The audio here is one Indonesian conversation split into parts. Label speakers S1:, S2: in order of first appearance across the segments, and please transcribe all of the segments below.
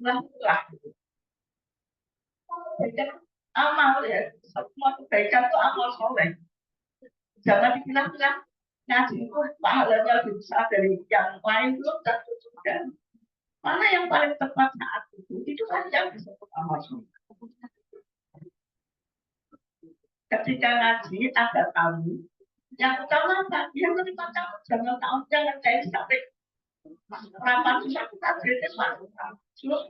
S1: lah. Kebaikan amal ya, semua kebaikan itu amal soleh. Jangan dibilang-bilang ngaji itu pahalanya lebih besar dari yang lain, belum tentu juga. Mana yang paling tepat saat itu kan yang disebut amal soleh. Ketika ngaji ada tamu, yang utama apa? Yang menerima tamu, jangan tahu, jangan kayak sampai rapat susah kita kritis masuk. Terus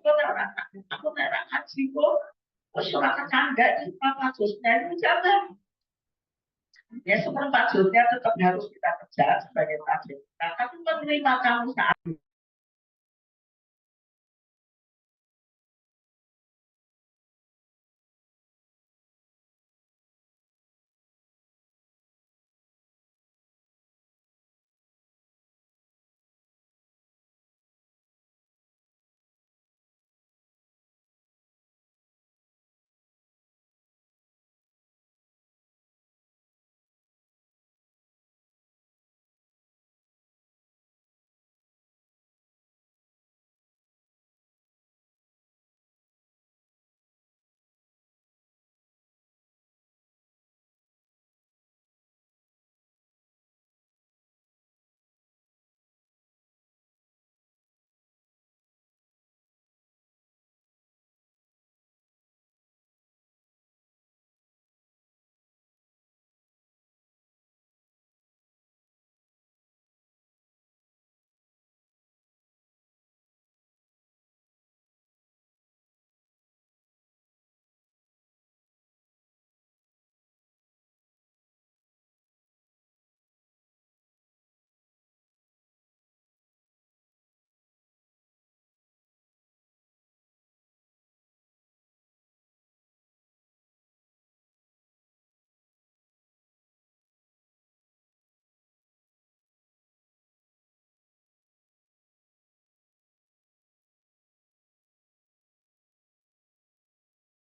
S1: aku nerang ngaji kok, surat tetangga itu apa jusnya itu jangan. Ya seperempat jusnya tetap harus kita kerja sebagai tajir kita, tapi menerima tamu saat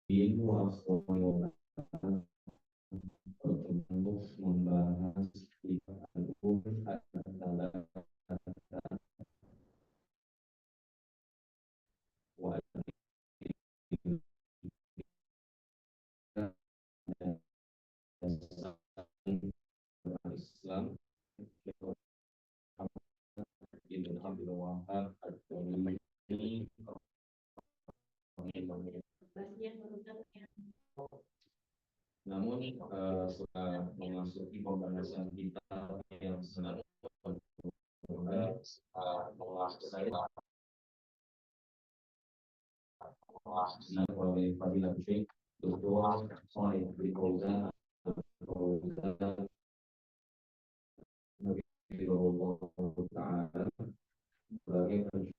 S2: ini waktu untuk membahas adalah wajib Islam namun setelah memasuki pembahasan kita yang senang saya oleh Fadilah Syekh Dr. Shalih bin Fauzan sebagai penjawab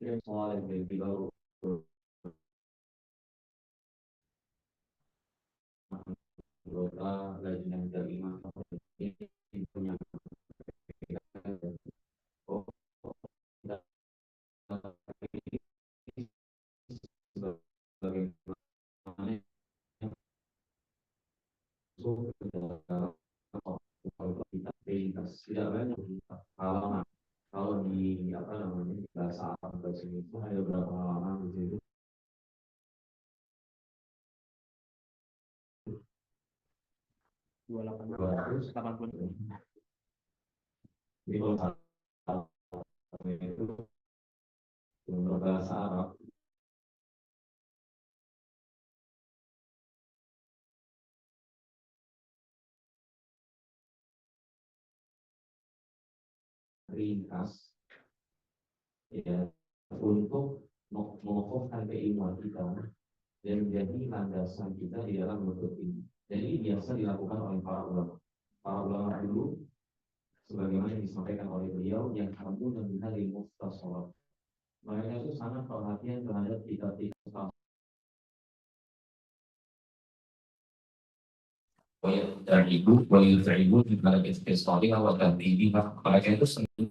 S2: dari Shalih bin Fauzan anggota Lajnah Daimah ini punya sebagai tidak banyak halaman kalau di apa namanya bahasa Arab bahasa itu ada berapa halaman di situ 280 itu bahasa Arab ringkas ya untuk mengokohkan keimanan kita dan menjadi landasan kita di dalam menuntut ini. Jadi biasa dilakukan oleh para ulama. Para ulama dulu sebagaimana yang disampaikan oleh beliau yang kamu dan hari muhtasar. Mereka itu sangat perhatian terhadap kitab-kitab dan ibu, ibu juga investori awal dan tinggi. Mereka itu senang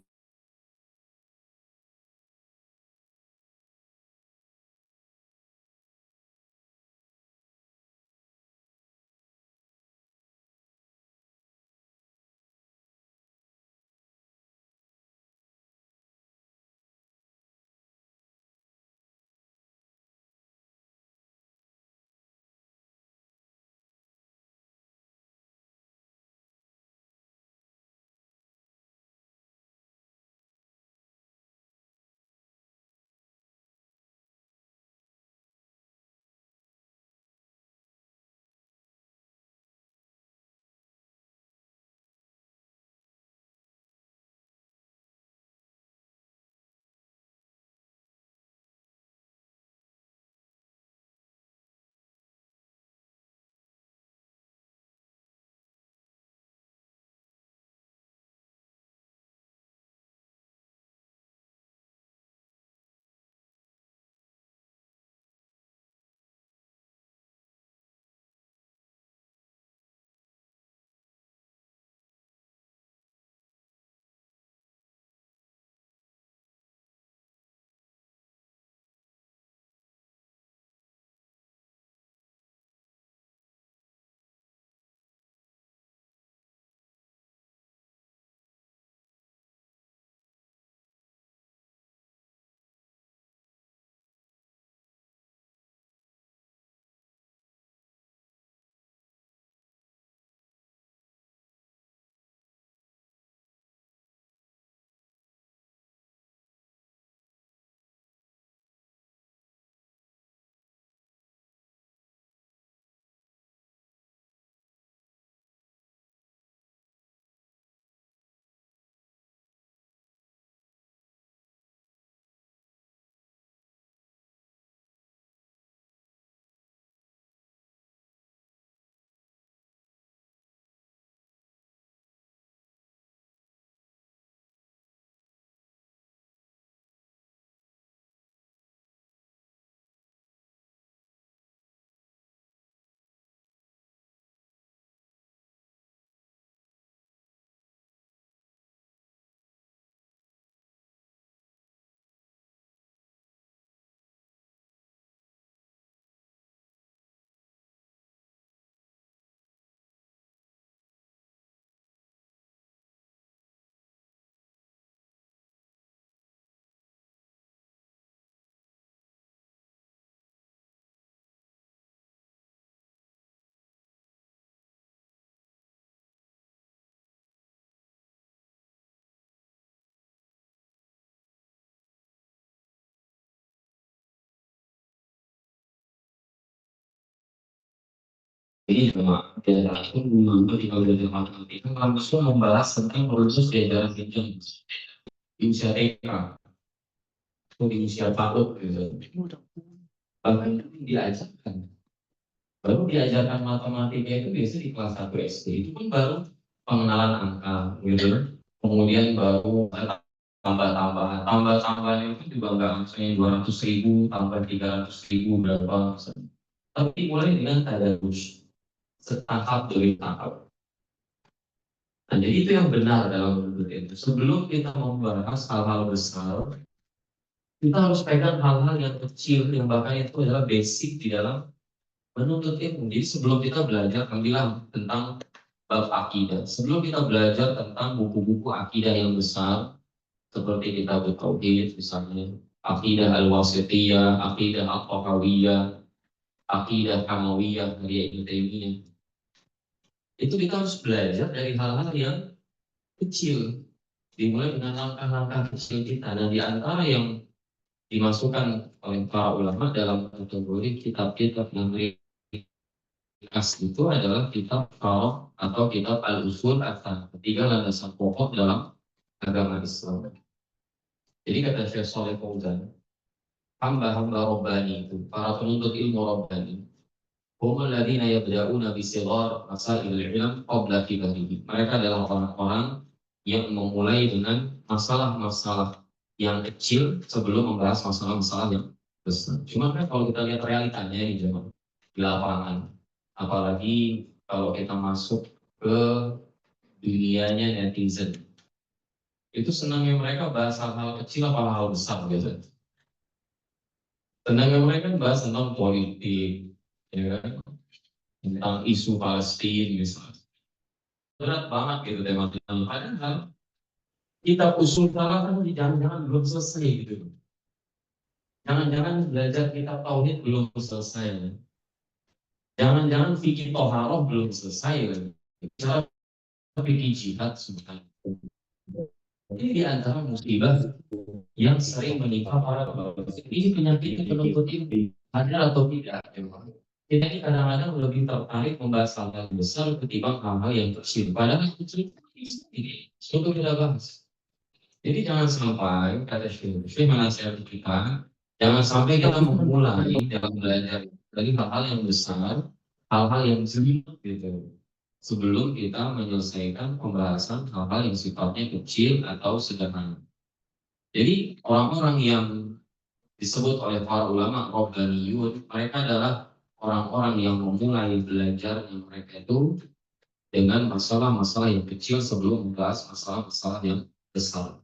S2: Ini cuma kita pun dulu di belajar matematika langsung membahas tentang proses diajaran pinjam di usia TK atau di usia PAUD gitu. Bahkan diajarkan baru diajarkan matematika itu biasanya di kelas 1 SD itu pun baru pengenalan angka gitu. Kemudian baru tambah-tambahan tambah-tambahan itu juga nggak langsung 200.000 tambah 300.000 berapa, tapi mulai dengan tadarus setahap demi tahap. Nah, jadi itu yang benar dalam menuntut ilmu. Sebelum kita membahas hal-hal besar, kita harus pegang hal-hal yang kecil, yang bahkan itu adalah basic di dalam menuntut ilmu. Jadi sebelum kita belajar, ambillah tentang bab akidah. Sebelum kita belajar tentang buku-buku akidah yang besar, seperti kitab Tauhid misalnya, akidah al-wasitiyah, akidah al-tahawiyah, akidah hamawiyah dari Ibnu Taimiyah. Itu kita harus belajar dari hal-hal yang kecil, dimulai dengan langkah-langkah kecil kita. Dan di antara yang dimasukkan oleh para ulama dalam kategori kitab-kitab yang ringkas itu adalah kitab Farq atau kitab Al-Usul Ats-Tsalah, ketiga landasan pokok dalam agama Islam. Jadi kata Syekh Shalih Fauzan, hamba-hamba Rabbani itu, para penuntut ilmu Rabbani, hum alladziina yabda'una bi sighar masailil ilm qabla kibarihi. Mereka adalah orang-orang yang memulai dengan masalah-masalah yang kecil sebelum membahas masalah-masalah yang besar. Cuma kan kalau kita lihat realitanya di zaman di lapangan, apalagi kalau kita masuk ke dunianya netizen, itu senangnya mereka bahas hal-hal kecil apa hal besar gitu. Senangnya mereka bahas tentang politik, ya kan? Tentang isu Palestina misalnya. Berat banget gitu tema-tema. Padahal kita usul salah kan jangan-jangan belum selesai gitu. Jangan-jangan belajar kitab tauhid belum selesai. Jangan-jangan fikih toharoh belum selesai. Cara fikih jihad sudah. Ini di antara musibah yang sering menimpa para pembawa. Ini penyakit penuntut ilmu. Ada atau tidak? Kita ini kadang-kadang lebih tertarik membahas hal-hal besar ketimbang hal-hal yang kecil. Padahal yang kecil ini untuk kita bahas. Jadi jangan sampai kata Syekh menasihati kita, jangan sampai kita memulai dalam belajar dari hal-hal yang besar, hal-hal yang jelimet gitu, sebelum kita menyelesaikan pembahasan hal-hal yang sifatnya kecil atau sederhana. Jadi orang-orang yang disebut oleh para ulama Rabbaniyun, mereka adalah orang-orang yang memulai belajar mereka itu dengan masalah-masalah yang kecil sebelum membahas masalah-masalah yang besar.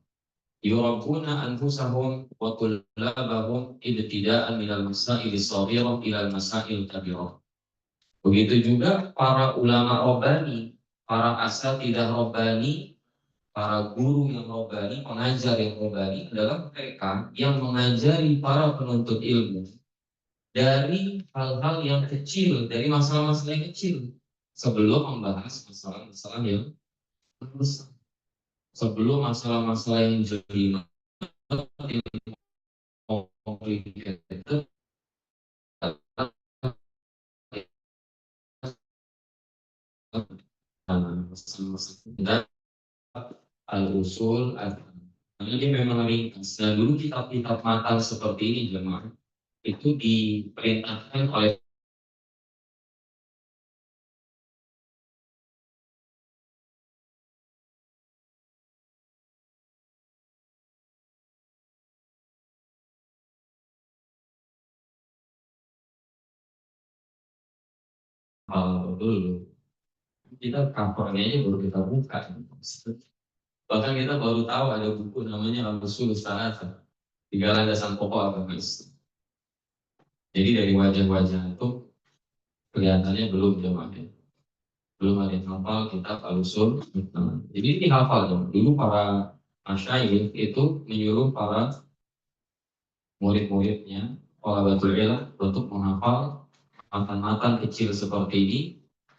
S2: Yurabbuna anfusahum wa kullabahum ibtida'an minal masail shaghirah ila masail kabirah. Begitu juga para ulama Rabbani, para asatidah Rabbani, para guru yang Rabbani, pengajar yang Rabbani adalah mereka yang mengajari para penuntut ilmu dari hal-hal yang kecil, dari masalah-masalah yang kecil sebelum membahas masalah-masalah yang besar. Sebelum masalah-masalah yang jelimet complicated dan al-usul ini memang ringkas. Dan dulu kitab-kitab matal seperti ini jemaah itu diperintahkan oleh hal dulu. Kita covernya aja baru kita buka. Bahkan kita baru tahu ada buku namanya Al-Usul Tsalatsa, tiga landasan pokok agama Islam. Jadi dari wajah-wajah itu kelihatannya belum jemaahnya. Belum ada yang hafal kitab Al-Usul. Jadi ini hafal dong. Dulu para masyayikh itu menyuruh para murid-muridnya, para batul ilm untuk menghafal matan-matan kecil seperti ini,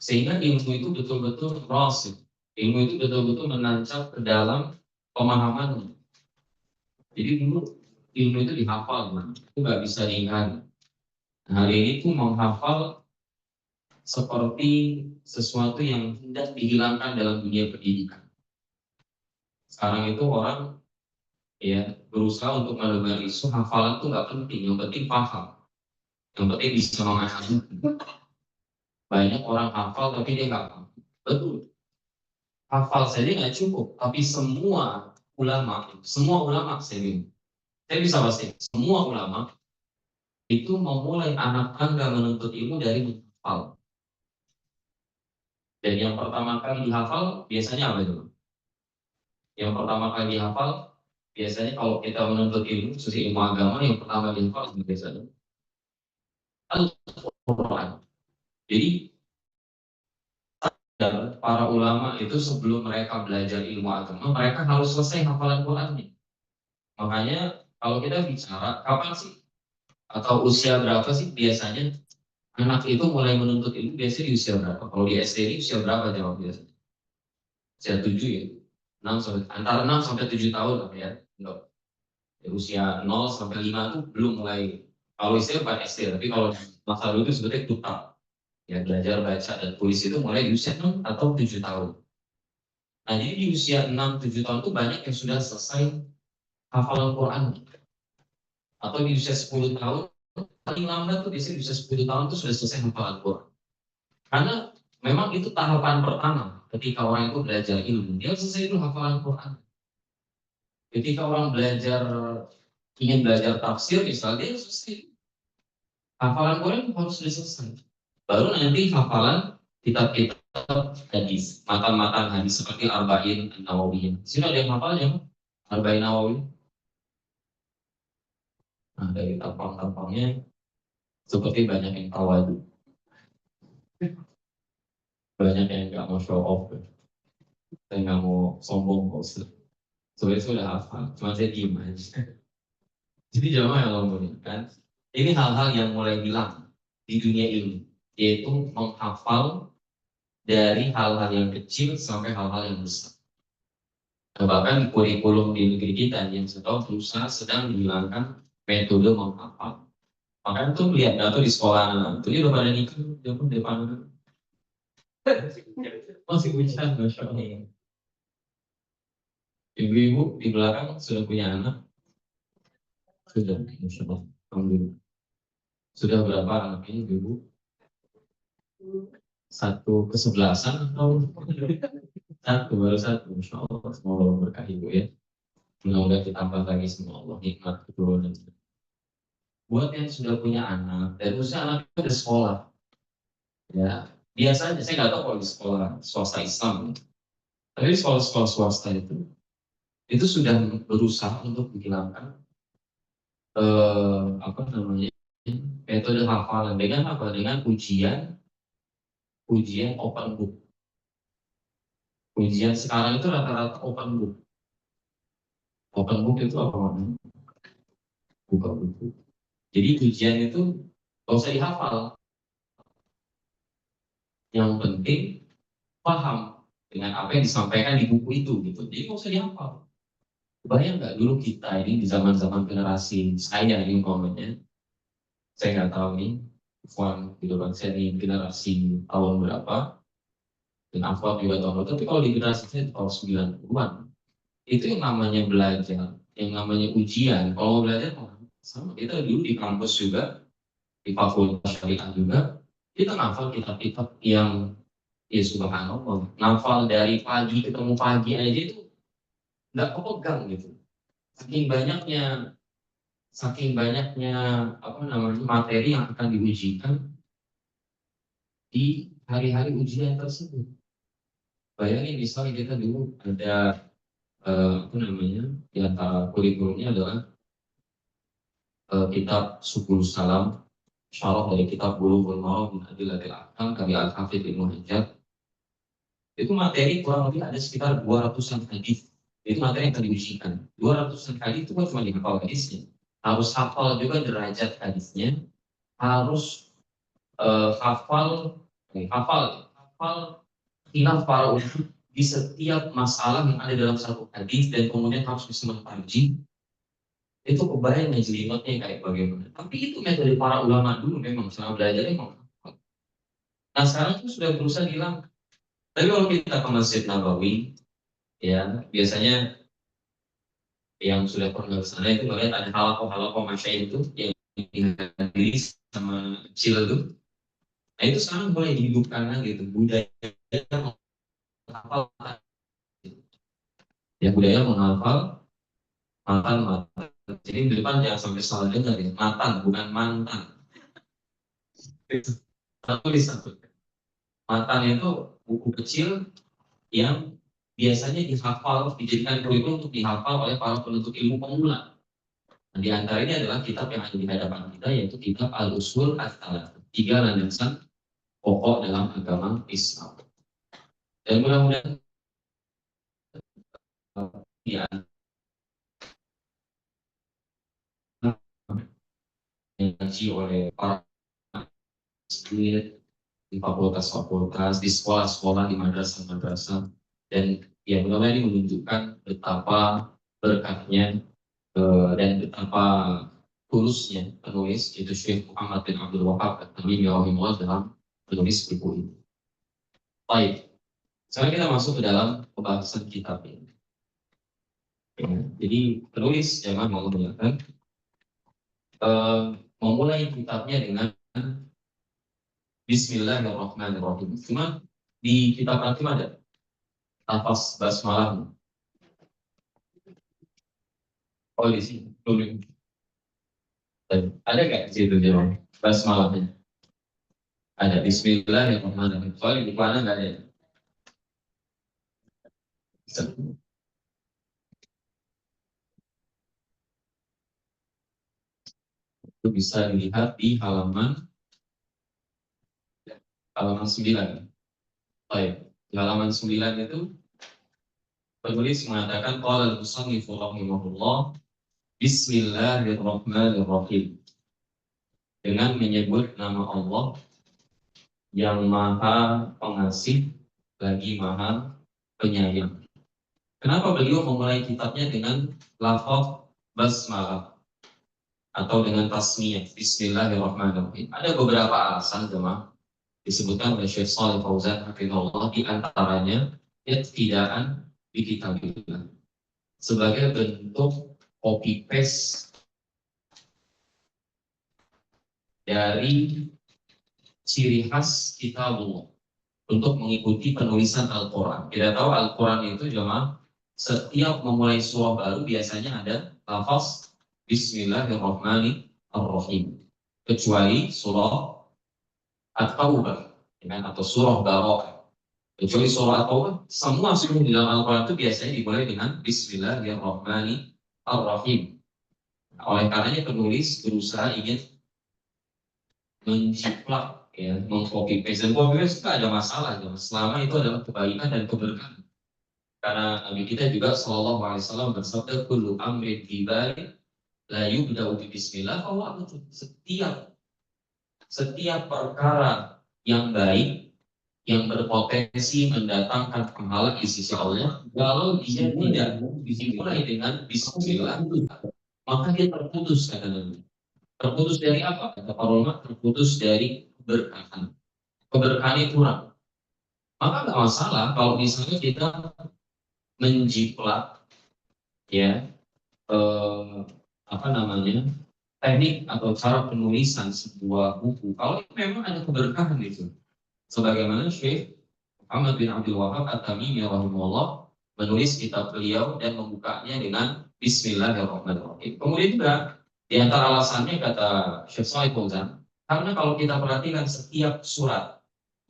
S2: sehingga ilmu itu betul-betul rasih. Ilmu itu betul-betul menancap ke dalam pemahamannya. Jadi dulu ilmu itu dihafal, itu nggak bisa diingat. Nah, hari ini tuh menghafal seperti sesuatu yang hendak dihilangkan dalam dunia pendidikan. Sekarang itu orang ya berusaha untuk menebar isu hafalan itu nggak penting, yang penting paham, yang penting bisa memahami. Banyak orang hafal tapi dia nggak paham. Betul, hafal saja nggak cukup, tapi semua ulama saya bisa pasti, semua ulama itu memulai anak tangga menuntut ilmu dari menghafal. Dan yang pertama kali dihafal biasanya apa itu? Yang pertama kali dihafal biasanya kalau kita menuntut ilmu, khusus ilmu agama, yang pertama dihafal biasanya Al-Quran. Jadi para ulama itu sebelum mereka belajar ilmu agama, mereka harus selesai hafalan Qurannya. Makanya kalau kita bicara kapan sih atau usia berapa sih biasanya anak itu mulai menuntut ilmu, biasanya di usia berapa? Kalau di SD ini usia berapa jawab biasanya? Usia 7 ya. 6 sampai, antara 6 sampai 7 tahun lah ya. Enggak. Ya, usia 0 sampai 5 itu belum mulai. Kalau istilah bukan SD, tapi kalau masa lalu itu sebetulnya tuta. Ya, belajar baca dan tulis itu mulai di usia 6 atau 7 tahun. Nah, jadi di usia 6 7 tahun itu banyak yang sudah selesai hafalan Quran. Atau di usia 10 tahun, paling lambat tuh biasanya di usia 10 tahun itu sudah selesai hafalan Quran. Karena memang itu tahapan pertama ketika orang itu belajar ilmu, dia harus selesai dulu hafalan Quran. Ketika orang ingin belajar tafsir misalnya, dia harus selesai hafalan Quran harus sudah selesai. Baru nanti hafalan kitab-kitab hadis, matan-matan hadis seperti Arba'in Nawawi. Sini ada yang hafal ya? Arba'in Nawawi. Nah, dari tampang-tampangnya seperti banyak yang tawadu, banyak yang nggak mau show off, saya nggak mau sombong kok. Sebenarnya sudah hafal, cuma saya diem aja. Jadi jamaah yang ngomongin kan, ini hal-hal yang mulai hilang di dunia ilmu, yaitu menghafal dari hal-hal yang kecil sampai hal-hal yang besar. Nah, bahkan di kurikulum di negeri kita yang sedang dihilangkan metode menghafal. Makanya tuh lihat atau di sekolah itu udah pada nikah, dia pun depan masih hujan, masya Allah. Ibu-ibu di belakang sudah punya anak, sudah, masya Allah, alhamdulillah. Sudah berapa anaknya ibu? Satu kesebelasan atau satu baru satu, masya Allah. Semoga berkah ibu ya. Mudah-mudahan ditambah lagi semua Allah nikmat keturunan. Buat yang sudah punya anak dan usia anak itu ada sekolah, ya biasanya saya nggak tahu kalau di sekolah swasta Islam, tapi di sekolah-sekolah swasta itu sudah berusaha untuk menghilangkan apa namanya metode hafalan dengan apa? Dengan ujian open book. Ujian sekarang itu rata-rata open book. Open book itu apa namanya? Buka buku. Jadi ujian itu nggak usah dihafal. Yang penting paham dengan apa yang disampaikan di buku itu gitu. Jadi nggak usah dihafal. Bayang nggak dulu kita ini di zaman-zaman generasi saya ini umpamanya, saya nggak tahu nih, Fuan gitu kan, saya ini generasi tahun berapa, dan Afwan juga tahun berapa, tapi kalau di generasi saya tahun 90-an, itu yang namanya belajar, yang namanya ujian, kalau mau belajar sama kita dulu di kampus juga, di fakultas syariah juga, kita ngafal kitab-kitab yang ya subhanallah, ngafal dari pagi ketemu pagi aja itu nggak kepegang gitu. Saking banyaknya, apa namanya materi yang akan diujikan di hari-hari ujian tersebut. Bayangin misalnya kita dulu ada apa namanya di antara kurikulumnya adalah kitab Subul Salam, syarah dari kitab Bulughul Maram min Adillatil Ahkam karya Al-Hafidz Ibnu Hajar. Itu materi kurang lebih ada sekitar 200-an hadis. Itu materi yang akan diujikan. 200-an hadis itu kan cuma dihafal hadisnya. Harus hafal juga derajat hadisnya. Harus hafal khilaf para ulama di setiap masalah yang ada dalam satu hadis dan kemudian harus bisa mengkaji. Itu kebayang jelimetnya kayak bagaimana. Tapi itu metode para ulama dulu memang selama belajar memang. Nah sekarang tuh sudah berusaha hilang. Tapi kalau kita ke Masjid Nabawi, ya biasanya yang sudah pernah ke sana itu melihat ada halakoh-halakoh masyaih itu yang dihadiri sama kecil itu. Nah itu sekarang mulai dihidupkan lagi itu budaya menghafal, ya budaya menghafal mantan mantan. Jadi di depan jangan sampai salah dengar ya, mantan bukan mantan. Tulis satu. Mantan itu buku kecil yang biasanya dihafal, dijadikan kurikulum untuk dihafal oleh para penuntut ilmu pemula. Nah, di antara ini adalah kitab yang ada di hadapan kita, yaitu kitab Al-Usul Ats-Tsalatsah, 3 landasan pokok dalam agama Islam. Dan mudah-mudahan ya, dikaji oleh para di fakultas-fakultas, di sekolah-sekolah, di madrasah-madrasah, dan ya mudah-mudahan ini menunjukkan betapa berkahnya dan betapa tulusnya penulis yaitu Syekh Muhammad bin Abdul Wahab At-Tamimi rahimahullah dalam menulis buku ini. Baik, sekarang kita masuk ke dalam pembahasan kitab ini. Ya, jadi penulis jangan mau mengingatkan memulai kitabnya dengan Bismillahirrahmanirrahim. Cuma di kitab Al-Hakim ada lafaz basmalah. Oh di sini, tulis. Ada nggak di situ jawab basmalahnya? Ada Bismillahirrahmanirrahim. Soalnya di mana nggak ada. Itu bisa dilihat di halaman 9. Baik, di halaman 9 itu penulis mengatakan qala al-musannif rahimahullah Bismillahirrahmanirrahim, dengan menyebut nama Allah yang maha pengasih lagi maha penyayang. Kenapa beliau memulai kitabnya dengan lafaz basmalah atau dengan tasmiyah Bismillahirrahmanirrahim? Ada beberapa alasan jemaah disebutkan oleh Syekh Shalih Fauzan hafizahullah, di antaranya iktidaan di kitabillah sebagai bentuk copy paste dari ciri khas kitabullah untuk mengikuti penulisan Al-Quran. Kita tahu Al-Quran itu jemaah setiap memulai surah baru biasanya ada lafaz Bismillahirrahmanirrahim, kecuali surah At-Taubah atau surah Barokah. Kecuali surah At-Taubah, semua surah di dalam Al-Quran itu biasanya dimulai dengan Bismillahirrahmanirrahim. Oleh karenanya penulis berusaha ingin menjiplak, ya, mengcopy paste, dan copy paste itu ada masalah, ya, selama itu adalah kebaikan dan keberkahan. Karena Nabi kita juga Shallallahu Alaihi Wasallam bersabda, "Kullu amrin tibari la yubda'u bi bismillah." Setiap perkara yang baik yang berpotensi mendatangkan pahala di sisi Allah, kalau dia tidak dimulai dengan Bismillah, maka dia terputus, kata Nabi. Terputus dari apa? Kata para ulama, terputus dari keberkahan. Keberkahannya kurang. Maka nggak masalah kalau misalnya kita menjiplak, ya, apa namanya, teknik atau cara penulisan sebuah buku. Kalau memang ada keberkahan itu, sebagaimana Syekh Muhammad bin Abdul Wahab At-Tamimi rahimahullah menulis kitab beliau dan membukanya dengan Bismillahirrahmanirrahim. Kemudian juga di antara alasannya kata Syekh Shalih Fauzan, karena kalau kita perhatikan setiap surat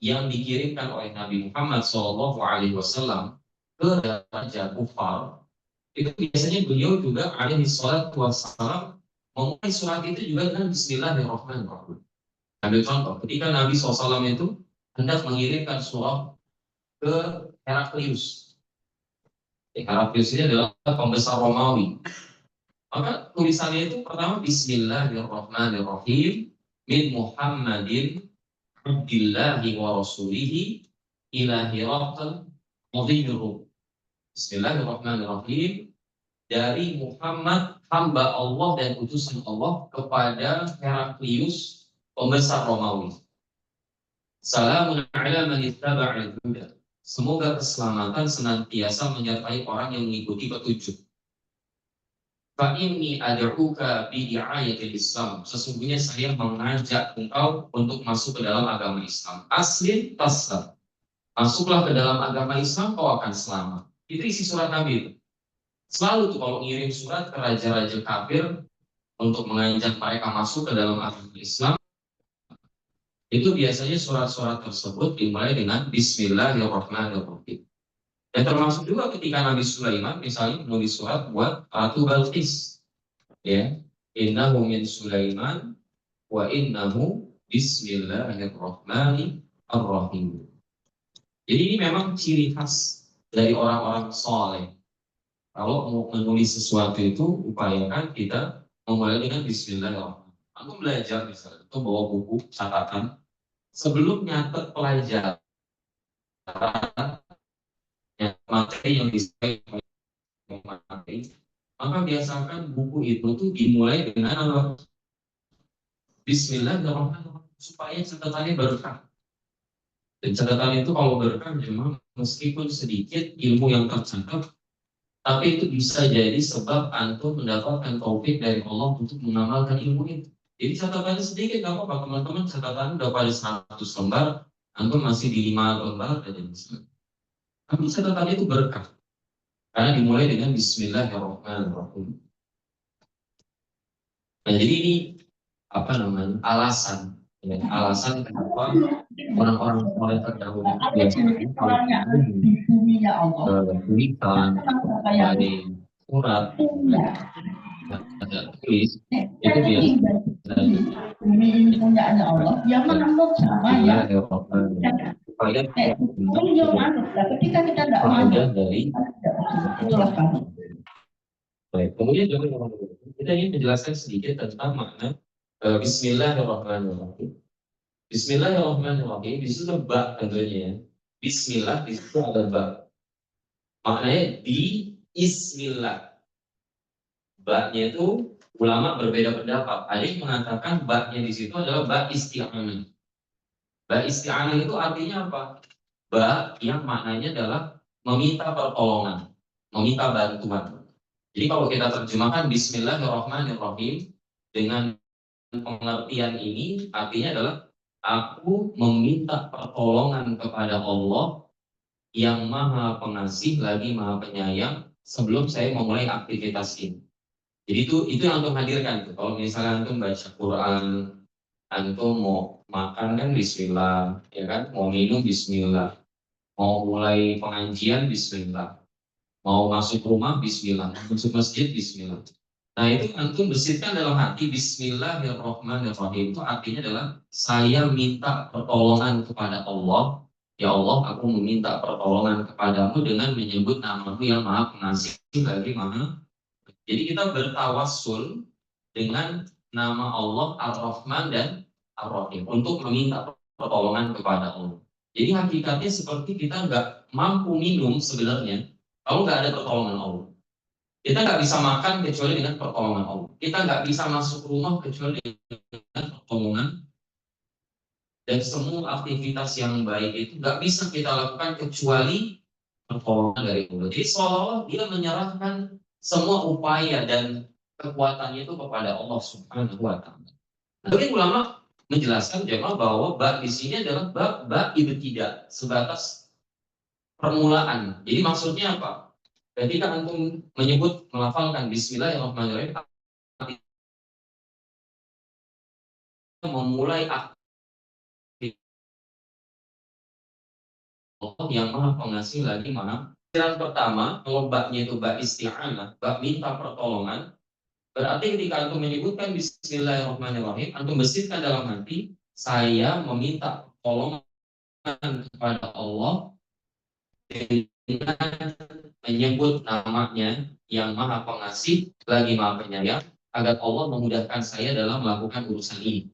S2: yang dikirimkan oleh Nabi Muhammad SAW ke raja kufar, itu biasanya beliau juga alaihi salatu wassalam memulai surat itu juga dengan Bismillahirrahmanirrahim. Ambil contoh, ketika Nabi SAW itu hendak mengirimkan surat ke Heraklius. Heraklius ini adalah pembesar Romawi. Maka tulisannya itu pertama Bismillahirrahmanirrahim min Muhammadin Abdillahi wa Rasulihi ila Hiraqal Mudhiru. Bismillahirrahmanirrahim, dari Muhammad hamba Allah dan utusan Allah kepada Heraklius pembesar Romawi. Salamun ala man ittaba'al huda. Semoga keselamatan senantiasa menyertai orang yang mengikuti petunjuk. Fa inni ad'uka bi di'ayatil Islam. Sesungguhnya saya mengajak engkau untuk masuk ke dalam agama Islam. Aslim taslam. Masuklah ke dalam agama Islam, kau akan selamat. Itu isi surat Nabi itu. Selalu tuh kalau ngirim surat ke raja-raja kafir untuk mengajak mereka masuk ke dalam agama Islam, itu biasanya surat-surat tersebut dimulai dengan Bismillahirrahmanirrahim. Dan termasuk juga ketika Nabi Sulaiman misalnya menulis surat buat Ratu Balqis, ya, innahu min Sulaiman wa innahu Bismillahirrahmanirrahim. Jadi ini memang ciri khas dari orang-orang soleh. Kalau mau menulis sesuatu itu, upayakan kita memulai dengan Bismillahirrahmanirrahim. Aku belajar misalnya, itu bawa buku catatan sebelum nyatet pelajaran materi yang disampaikan materi, maka biasakan buku itu tuh dimulai dengan Bismillahirrahmanirrahim supaya catatannya berkah. Dan catatan itu kalau berkah memang meskipun sedikit ilmu yang tercatat, tapi itu bisa jadi sebab antum mendapatkan taufik dari Allah untuk mengamalkan ilmu itu. Jadi catatannya sedikit, nggak apa-apa teman-teman, catatan udah pada 100 lembar, antum masih di 5 lembar aja misalnya. Tapi catatannya itu berkah. Karena dimulai dengan Bismillahirrahmanirrahim. Nah, jadi ini apa namanya alasan, ya, alasan kenapa orang-orang soleh terdahulu biasanya kalau
S1: di bumi ya Allah.
S2: tulisan dari surat ada tulis itu biasanya
S1: Bumi ini punyanya Allah. Yang menurut sama ya.
S2: supaya
S1: Ketika kita tidak mau
S2: dari
S1: itulah kamu.
S2: Baik, kemudian juga kita ingin menjelaskan sedikit tentang makna Bismillahirrahmanirrahim. Bismillahirrahmanirrahim di situ ba tentunya ya. Bismillah di situ ada ba. Maknanya di Bismillah. Ba-nya itu ulama berbeda pendapat. Ada yang mengatakan ba-nya di situ adalah ba isti'anah. Ba isti'anah itu artinya apa? Ba yang maknanya adalah meminta pertolongan, meminta bantuan. Jadi kalau kita terjemahkan Bismillahirrahmanirrahim dengan pengertian ini artinya adalah aku meminta pertolongan kepada Allah yang maha pengasih lagi maha penyayang sebelum saya memulai aktivitas ini. Jadi itu yang antum hadirkan tuh. Kalau misalnya antum baca Quran, antum mau makan kan Bismillah, ya kan? Mau minum Bismillah, mau mulai pengajian Bismillah, mau masuk rumah Bismillah, masuk masjid Bismillah. Nah itu antum bersihkan dalam hati Bismillahirrahmanirrahim itu artinya adalah saya minta pertolongan kepada Allah. Ya Allah, aku meminta pertolongan kepadamu dengan menyebut namamu yang maha pengasih lagi maha. Jadi kita bertawassul dengan nama Allah Ar-Rahman dan Ar-Rahim untuk meminta pertolongan kepada Allah. Jadi hakikatnya seperti kita nggak mampu minum sebenarnya kalau nggak ada pertolongan Allah. Kita nggak bisa makan kecuali dengan pertolongan Allah. Kita nggak bisa masuk rumah kecuali dengan pertolongan. Dan semua aktivitas yang baik itu nggak bisa kita lakukan kecuali pertolongan dari Allah. Jadi seolah-olah dia menyerahkan semua upaya dan kekuatannya itu kepada Allah Subhanahu wa Ta'ala. Tapi ulama menjelaskan jemaah bahwa ba di sini adalah ba ibtidah, sebatas permulaan. Jadi maksudnya apa? Ketika antum menyebut melafalkan Bismillahirrahmanirrahim memulai aktivitas Allah yang maha pengasih lagi maha. Yang pertama, kalau ba-nya itu ba isti'anah, ba minta pertolongan, berarti ketika antum menyebutkan Bismillahirrahmanirrahim, antum bersihkan dalam hati, saya meminta pertolongan kepada Allah dengan menyebut namanya yang maha pengasih lagi maha penyayang agar Allah memudahkan saya dalam melakukan urusan ini.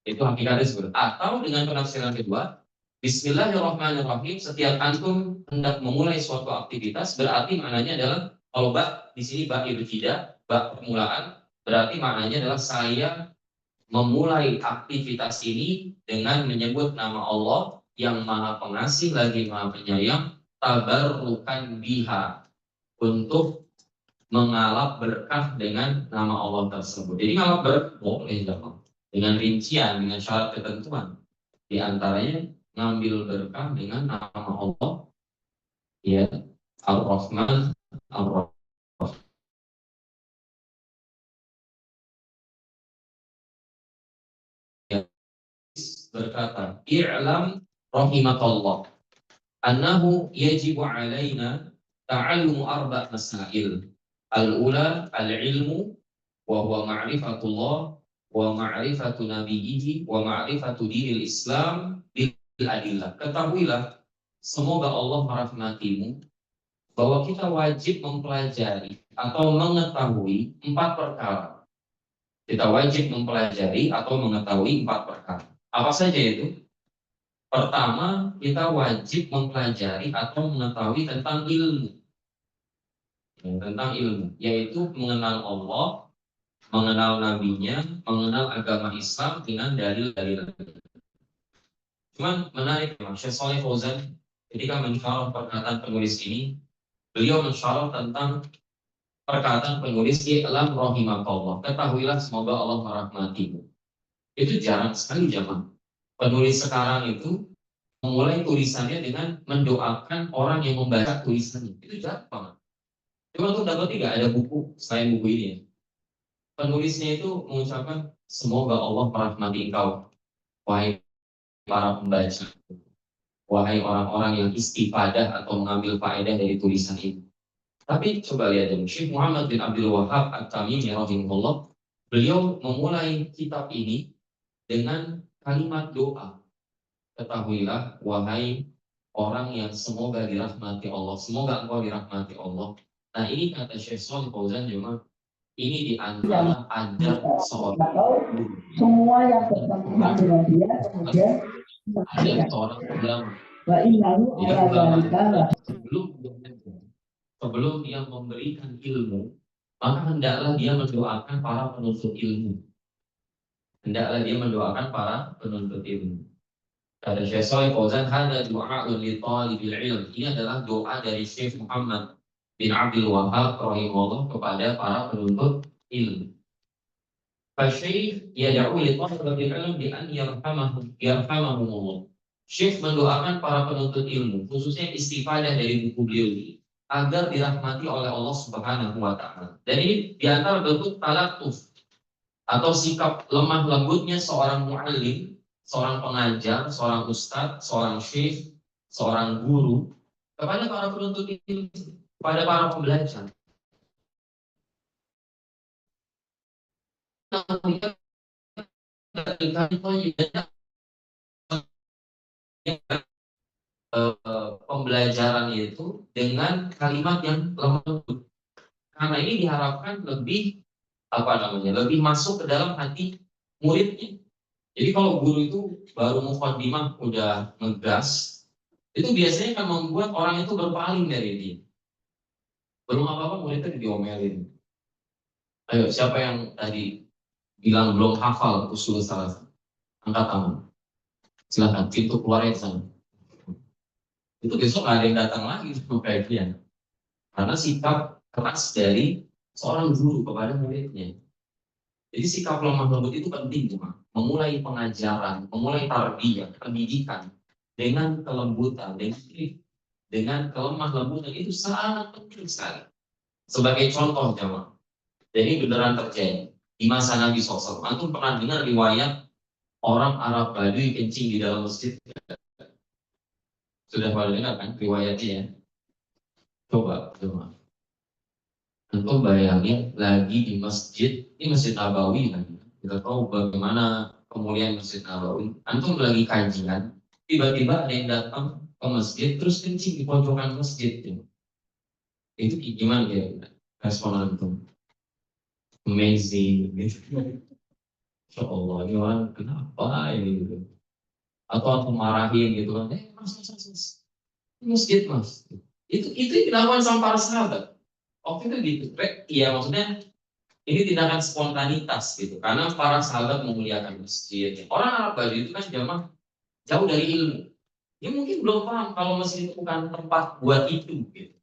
S2: Itu hakikatnya seperti. Atau dengan penafsiran kedua, Bismillahirrahmanirrahim setiap antum hendak memulai suatu aktivitas berarti maknanya adalah kalau ba di sini ba ibtidah, ba permulaan berarti maknanya adalah saya memulai aktivitas ini dengan menyebut nama Allah yang Maha Pengasih lagi Maha Penyayang, tabarrukan biha, untuk mengalap berkah dengan nama Allah tersebut. Jadi ngalap berkah boleh dengan rincian, dengan syarat ketentuan. Di antaranya ngambil berkah dengan nama Allah, ya, Ar-Rahman, Ar-Rahim. Berkata, "I'lam rahimakallah annahu yajibu alaina ta'allumu arba' masail. Al-ula al-ilmu wa huwa ma'rifatullah wa ma'rifatu nabiyyihi wa ma'rifatu dinil Islam bil adillah." Ketahuilah, semoga Allah merahmatimu, bahwa kita wajib mempelajari atau mengetahui 4 perkara. Kita wajib mempelajari atau mengetahui 4 perkara. Apa saja itu? Pertama, kita wajib mempelajari atau mengetahui tentang ilmu. Tentang ilmu, yaitu mengenal Allah, mengenal nabinya, mengenal agama Islam dengan dalil-dalil. Cuman menarik, Syekh Shalih Fauzan ketika mensyarah perkataan penulis ini, beliau mensyarah tentang perkataan penulis, "I'lam rahimakallah." Ketahuilah, semoga Allah merahmatimu. Itu jarang sekali zaman. Penulis sekarang itu memulai tulisannya dengan mendoakan orang yang membaca tulisannya. Itu jarang banget. Cuma tuh dapat tidak ada buku selain buku ini. Penulisnya itu mengucapkan, semoga Allah merahmati engkau, wahai para pembaca, wahai orang-orang yang istifadah atau mengambil faedah dari tulisan ini. Tapi coba lihat dulu, Syekh Muhammad bin Abdul Wahab At-Tamimi rahimahullah, beliau memulai kitab ini dengan kalimat doa. Ketahuilah, wahai orang yang semoga dirahmati Allah, semoga engkau dirahmati Allah. Nah, ini kata Syekh Shalih Fauzan juga, ini di antara adab seorang guru. Semua yang bersentuhan dengan dia kemudian ada seorang ulama. Sebelum dia memberikan ilmu, maka hendaklah dia mendoakan para penuntut ilmu. Hendaklah dia mendoakan para penuntut ilmu. Kata Syekh Shalih Fauzan, "Hada du'a'un li talibil ilm." Ini adalah doa dari Syekh Muhammad bin Abdul Wahab rahimahullah kepada para penuntut ilmu. Fasyekh yad'u li talibil ilm bi an yarhamahumullah. Syekh mendoakan para penuntut ilmu, khususnya istifadah dari buku beliau ini, agar dirahmati oleh Allah Subhanahu wa taala. Dan ini di antara bentuk talatuf atau sikap lemah lembutnya seorang muallim, seorang pengajar, seorang ustadz, seorang syekh, seorang guru kepada para penuntut ilmu, kepada para pembelajar. Pembelajaran itu dengan kalimat yang lemah lembut, karena ini diharapkan lebih lebih masuk ke dalam hati muridnya. Jadi kalau guru itu baru mukadimah udah ngegas, itu biasanya akan membuat orang itu berpaling dari dia. Belum apa-apa muridnya diomelin. Ayo, siapa yang tadi bilang belum hafal usul salah? Angkat tangan. Silakan, pintu keluar ya sana. Itu besok nggak ada yang datang lagi kayak dia. Karena sikap keras dari seorang guru kepada muridnya. Jadi sikap lemah lembut itu penting, cuma memulai pengajaran, memulai tarbiyah, pendidikan dengan kelembutan, dengan kelemah lembutan itu sangat penting sekali. Sebagai contoh, jemaah, jadi beneran terjadi di masa Nabi SAW. Antum pernah dengar riwayat orang Arab Baduy kencing di dalam masjid? Sudah pernah dengar kan riwayatnya ya? Coba. Antum bayangin lagi di masjid, ini Masjid Nabawi kan? Kita tahu bagaimana kemuliaan Masjid Nabawi. Antum lagi kajian, tiba-tiba ada yang datang ke masjid, terus kencing di pojokan masjid. Itu gimana ya respon antum? Amazing, gitu. Insya Allah, ini orang kenapa ini gitu? Atau antum marahin gitu kan? Mas, masjid mas. Itu dilakukan sama para sahabat. Waktu itu gitu, ya maksudnya Ini tindakan spontanitas gitu, karena para sahabat memuliakan masjid. Orang Arab Badui itu kan jamaah jauh dari ilmu. Dia mungkin belum paham kalau masjid itu bukan tempat buat itu gitu.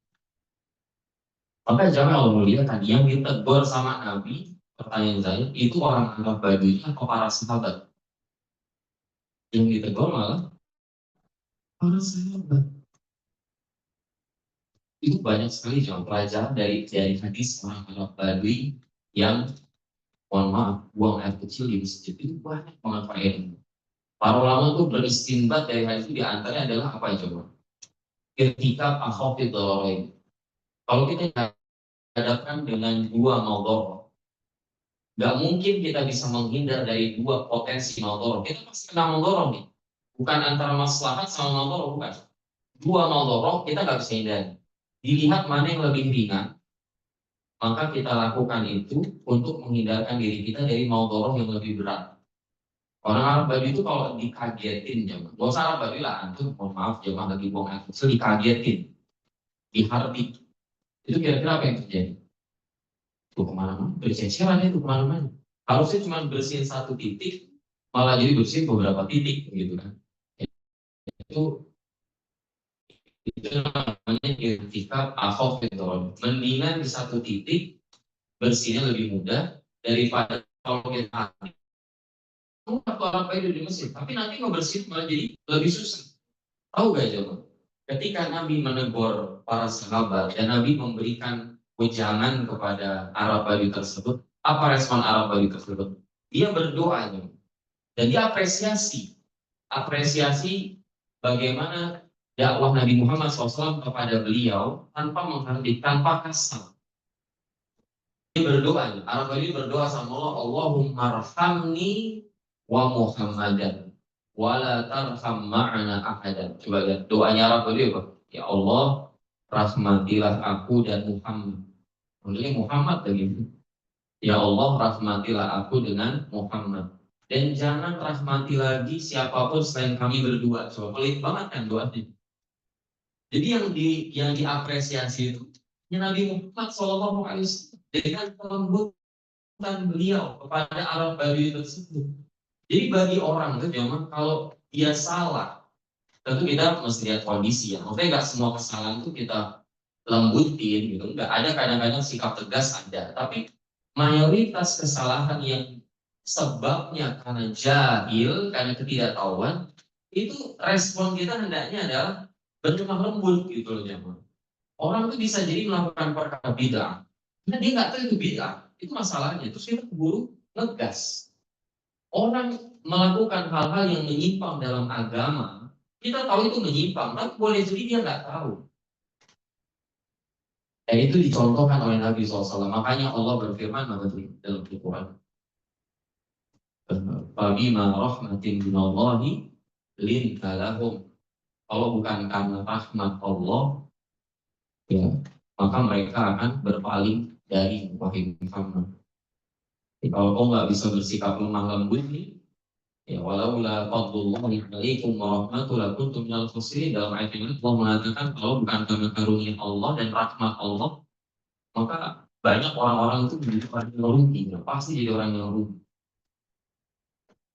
S2: Maka jangan Allah muliakan yang ditegur sama Nabi, pertanyaan saya, itu orang Arab Badui atau para sahabat? Yang ditegur malah para sahabat. Itu banyak sekali jangan pelajaran dari hadis orang Arab Badui yang mohon maaf buang air kecil di masjid itu banyak banget faedahnya. Para ulama itu beristinbat dari hadis itu diantaranya adalah apa ya coba? Ketika akhafidharain. Kalau kita dihadapkan dengan dua maudhara, nggak mungkin kita bisa menghindar dari dua potensi maudhara. Kita pasti kena maudhara nih. Bukan antara maslahat sama maudhara, bukan. Dua maudhara kita nggak bisa hindari. Dilihat mana yang lebih ringan, maka kita lakukan itu untuk menghindarkan diri kita dari maudhara yang lebih berat. Orang Arab Badui itu kalau dikagetin jemaah, gak usah Arab Badui lah, antum mohon maaf jemaah lagi buang air kecil dikagetin, dihardik, itu kira-kira apa yang terjadi? Tuh kemana-mana, berceceran itu kemana-mana. Harusnya cuma bersihin satu titik, malah jadi bersihin beberapa titik, gitu kan? Itu itu namanya irtikab akhaf gitu. Mendingan di satu titik bersihnya lebih mudah daripada kalau kita kamu orang Badui di Mesir, tapi nanti ngebersihin malah jadi lebih susah. Tahu gak coba? Ketika Nabi menegur para sahabat dan Nabi memberikan ujangan kepada Arab Badui tersebut, apa respon Arab Badui tersebut? Dia berdoa dan dia apresiasi bagaimana dakwah Nabi Muhammad SAW kepada beliau tanpa menghardik, tanpa kasar. Dia berdoa, Arab Badui berdoa sama Allah, Allahumma arhamni wa Muhammadan wala tarham ma'ana ahadan. Coba lihat doanya Arab Badui apa? Ya Allah, rahmatilah aku dan Muhammad. Maksudnya Muhammad lagi. Ya Allah, rahmatilah aku dengan Muhammad. Dan jangan rahmati lagi siapapun selain kami berdua. Coba pelit banget kan doanya. Jadi yang diapresiasi itu ya Nabi Muhammad SAW dengan kelembutan beliau kepada Arab Badui tersebut. Jadi bagi orang itu memang kalau dia salah, tentu kita mesti lihat kondisi ya. Maksudnya nggak semua kesalahan itu kita lembutin gitu. Nggak ada kadang-kadang sikap tegas ada. Tapi mayoritas kesalahan yang sebabnya karena jahil, karena ketidaktahuan, itu respon kita hendaknya adalah berlemah lembut gitu loh jemaah. Orang itu bisa jadi melakukan perkara bid'ah, karena dia nggak tahu itu bid'ah. Itu masalahnya. Terus kita keburu ngegas. Orang melakukan hal-hal yang menyimpang dalam agama, kita tahu itu menyimpang, tapi boleh jadi dia nggak tahu. Dan itu dicontohkan oleh Nabi SAW. Makanya Allah berfirman dalam Al-Quran. Fabima rahmatin minallahi linta lahum. Kalau bukan karena rahmat Allah, ya, maka mereka akan berpaling dari wahai Muhammad. Kalau kau nggak bisa bersikap lemah lembut nih, ya walaula fadlullahi alaikum wa rahmatuhu lakuntum minal khasirin. Dalam ayat ini Allah mengatakan kalau bukan karena karunia Allah dan rahmat Allah, maka banyak orang-orang itu menjadi orang yang rugi, ya, pasti jadi orang yang rugi.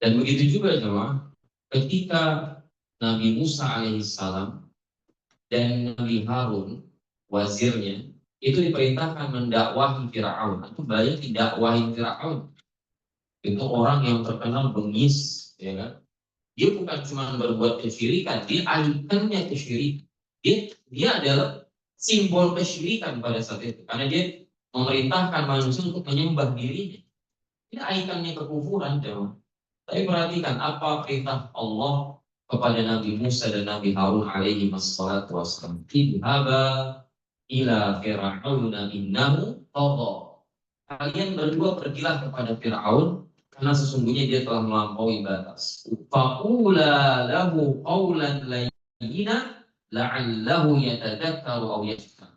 S2: Dan begitu juga jemaah, ketika Nabi Musa alaihissalam dan Nabi Harun wazirnya itu diperintahkan mendakwahi Fir'aun. Itu banyak didakwahi Fir'aun. Itu orang yang terkenal bengis, ya kan? Dia bukan cuma berbuat kesyirikan, dia ikonnya kesyirikan. Dia adalah simbol kesyirikan pada saat itu, karena dia memerintahkan manusia untuk menyembah dirinya. Ini ikonnya kekufuran, teman. Tapi perhatikan apa perintah Allah kepada Nabi Musa dan Nabi Harun alaihi wassalatu wassalam. Idhaba ila fir'auna innahu tagha. Kalian berdua pergilah kepada Fir'aun karena sesungguhnya dia telah melampaui batas. Faqula lahu qawlan layyina la'allahu yatadzakkaru aw yakhsha.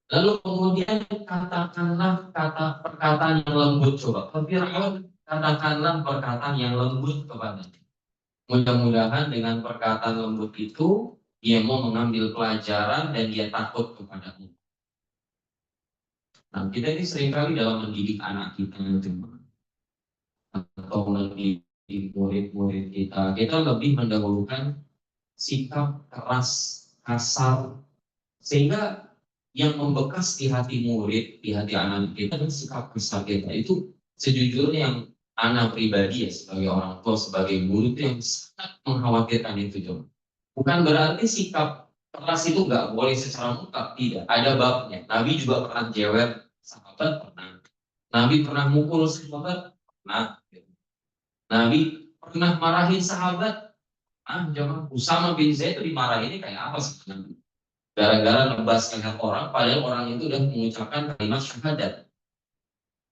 S2: Lalu kemudian katakanlah perkataan yang lembut, coba ke Fir'aun, katakanlah perkataan yang lembut kepadanya. Mudah-mudahan dengan perkataan lembut itu dia mau mengambil pelajaran dan dia takut kepada Allah. Nah, kita ini seringkali dalam mendidik anak kita atau mendidik murid-murid kita lebih mendahulukan sikap keras, kasar, sehingga yang membekas di hati murid, di hati anak kita dan sikap kasar kita itu sejujurnya yang anak pribadi ya sebagai orang tua, sebagai guru itu yang sangat mengkhawatirkan itu Jom. Bukan berarti sikap keras itu nggak boleh secara mutlak, tidak. Ada babnya. Nabi juga pernah jewer sahabat, pernah. Nabi pernah mukul sahabat, pernah. Nabi pernah marahin sahabat, jangan Usama bin Zaid itu dimarahin kayak apa sebenarnya? Gara-gara nebas leher orang, padahal orang itu udah mengucapkan kalimat syahadat.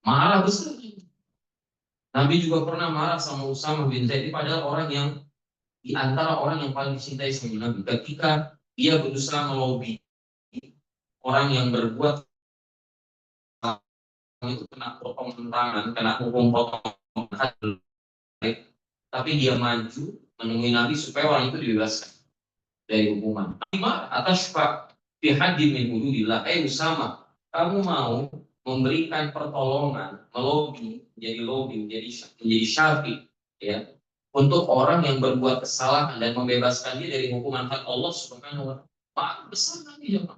S2: Marah besar. Nabi juga pernah marah sama Usama bin Zaid, padahal orang yang di antara orang yang paling dicintai sama Nabi. Ketika dia berusaha melobi orang yang berbuat itu kena potongan tangan, kena hukum potongan tangan, tapi dia maju menemui Nabi supaya orang itu dibebaskan dari hukuman. Lima atas pak pihadi min hududillah. Usama, kamu mau memberikan pertolongan, melobi, menjadi syafi, ya, untuk orang yang berbuat kesalahan dan membebaskan dia dari hukuman hak Allah Subhanahu wa Ta'ala. Besar Nabi, ya.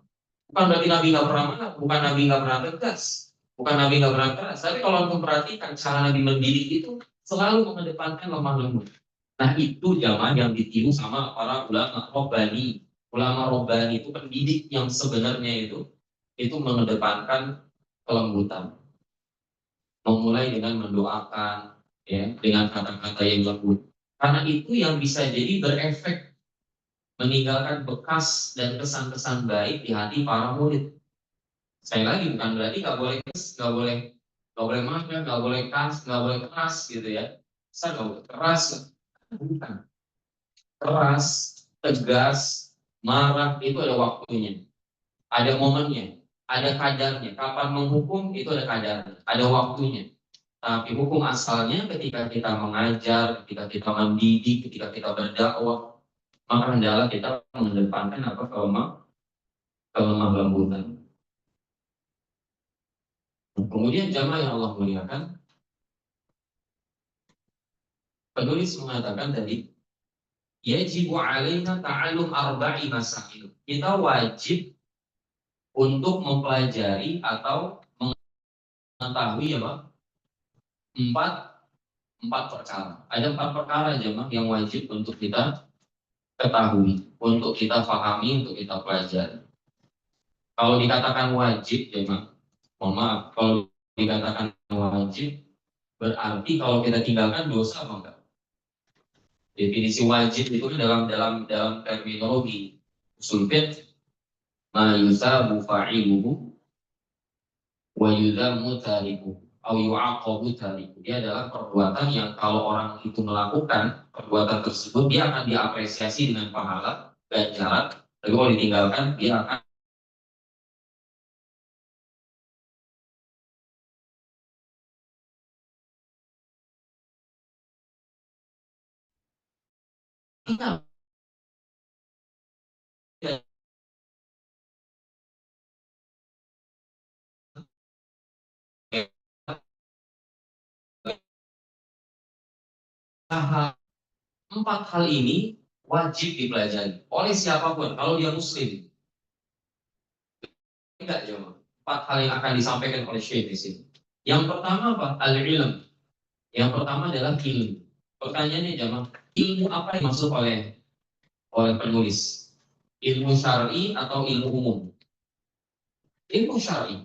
S2: Bukan berarti Nabi nggak pernah marah, bukan Nabi nggak pernah tegas, bukan Nabi nggak pernah keras. Tapi kalau untuk perhatikan cara Nabi mendidik itu selalu mengedepankan lemah lembut. Nah itu zaman yang ditiru sama para ulama Robbani. Ulama Robbani itu pendidik yang sebenarnya itu mengedepankan kelembutan. Memulai dengan mendoakan, ya, dengan kata-kata yang lembut. Karena itu yang bisa jadi berefek meninggalkan bekas dan kesan-kesan baik di hati para murid. Sekali lagi bukan berarti nggak boleh marah, nggak boleh keras gitu ya. Saya nggak boleh keras, bukan. Keras, tegas, marah itu ada waktunya, ada momennya, ada kadarnya. Kapan menghukum itu ada kadarnya, ada waktunya. Tapi hukum asalnya ketika kita mengajar, ketika kita mendidik, ketika kita berdakwah, maka hendaklah kita mengedepankan apa kelemah lembutan. Kemudian jamaah yang Allah muliakan, penulis mengatakan tadi, yajibu alaina ta'allum arba'i masail. Kita wajib untuk mempelajari atau mengetahui apa? Empat perkara. Ada 4 perkara jemaah yang wajib untuk kita ketahui, untuk kita pahami, untuk kita pelajari. Kalau dikatakan wajib jemaah, mohon maaf, kalau dikatakan wajib berarti kalau kita tinggalkan dosa apa enggak? Definisi wajib itu dalam terminologi usul fiqh, ma yusabu fa'iluhu wa yudhammu tarikuhu au yu'aqabu tarikuhu. Dia adalah perbuatan yang kalau orang itu melakukan perbuatan tersebut dia akan diapresiasi dengan pahala ganjaran, tapi kalau ditinggalkan dia akan empat hal ini wajib dipelajari oleh siapapun kalau dia muslim. Enggak jemaah. 4 hal yang akan disampaikan oleh Syekh di sini. Yang pertama apa? Al-ilm. Yang pertama adalah ilmu. Pertanyaannya jemaah, ilmu apa yang dimaksud oleh penulis? Ilmu syar'i atau ilmu umum? Ilmu syar'i.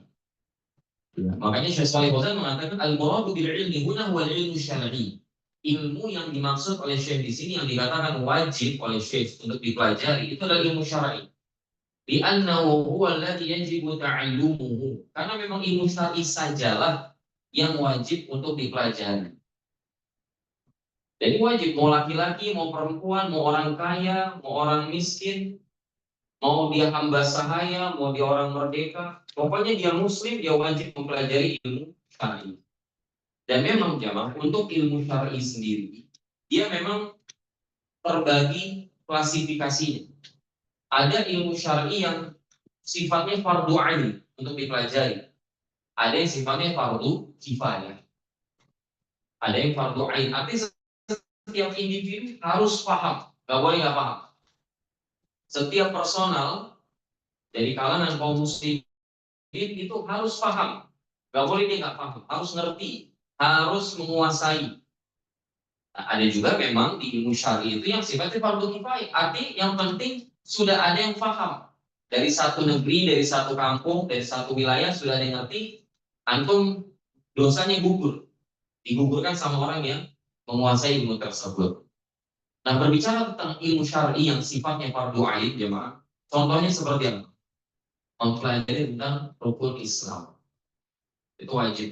S2: Ya, makanya Syekh Shalih Fauzan mengatakan al-muradu bil ilmi huna wal ilmu syar'i. Ilmu yang dimaksud oleh Syekh di sini yang dikatakan wajib oleh Syekh untuk dipelajari itu adalah ilmu syar'i. Li'annahu huwa alladhi yajibu ta'allumuhu. Karena memang ilmu syar'i sajalah yang wajib untuk dipelajari. Jadi wajib mau laki-laki, mau perempuan, mau orang kaya, mau orang miskin, mau dia hamba sahaya, mau dia orang merdeka, pokoknya dia muslim, dia wajib mempelajari ilmu syar'i. Dan memang jamaah untuk ilmu syar'i sendiri, dia memang terbagi klasifikasinya. Ada ilmu syar'i yang sifatnya fardu ain untuk dipelajari. ada yang sifatnya fardu kifayah, ada yang fardu ain. Artinya setiap individu harus paham, nggak boleh nggak paham. Setiap personal dari kalangan kaum muslimin itu harus paham, nggak boleh dia nggak paham, harus ngerti, harus menguasai. Nah, ada juga memang di ilmu syari itu yang sifatnya fardu kifayah. Arti yang penting sudah ada yang paham. Dari satu negeri, dari satu kampung, dari satu wilayah sudah ada yang ngerti. Antum dosanya gugur. Digugurkan sama orang yang menguasai ilmu tersebut. Nah, berbicara tentang ilmu syar'i yang sifatnya fardu ain, jemaah. Contohnya seperti apa? Mempelajari tentang rukun Islam. Itu wajib.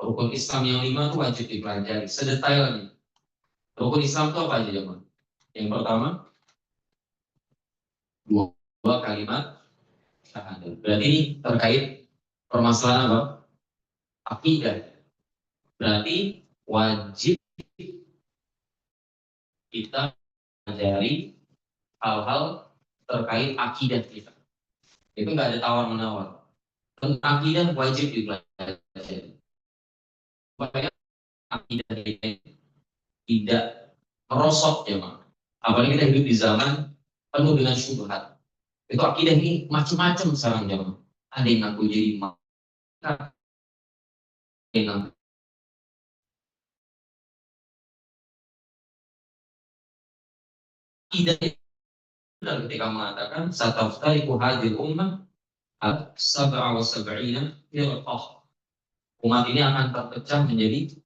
S2: Rukun Islam yang 5 itu wajib dipelajari sedetailnya. Rukun Islam itu apa aja, jemaah? Yang pertama, dua kalimat syahadat. Berarti ini terkait permasalahan apa? Akidah. Berarti wajib kita pelajari hal-hal terkait akidah kita. Itu nggak ada tawar-menawar. Tentang akidah wajib dipelajari. Supaya akidah kita tidak merosot, ya, Mak. Apalagi kita hidup di zaman penuh dengan syubhat. Itu akidah ini macam-macam sekarang, ya, Mak. Ada yang ngaku jadi maka, ada yang ngaku akidah dan ketika mengatakan sataftariqu hadhil ummah sab'a wa sab'ina firqah. Umat ini akan terpecah menjadi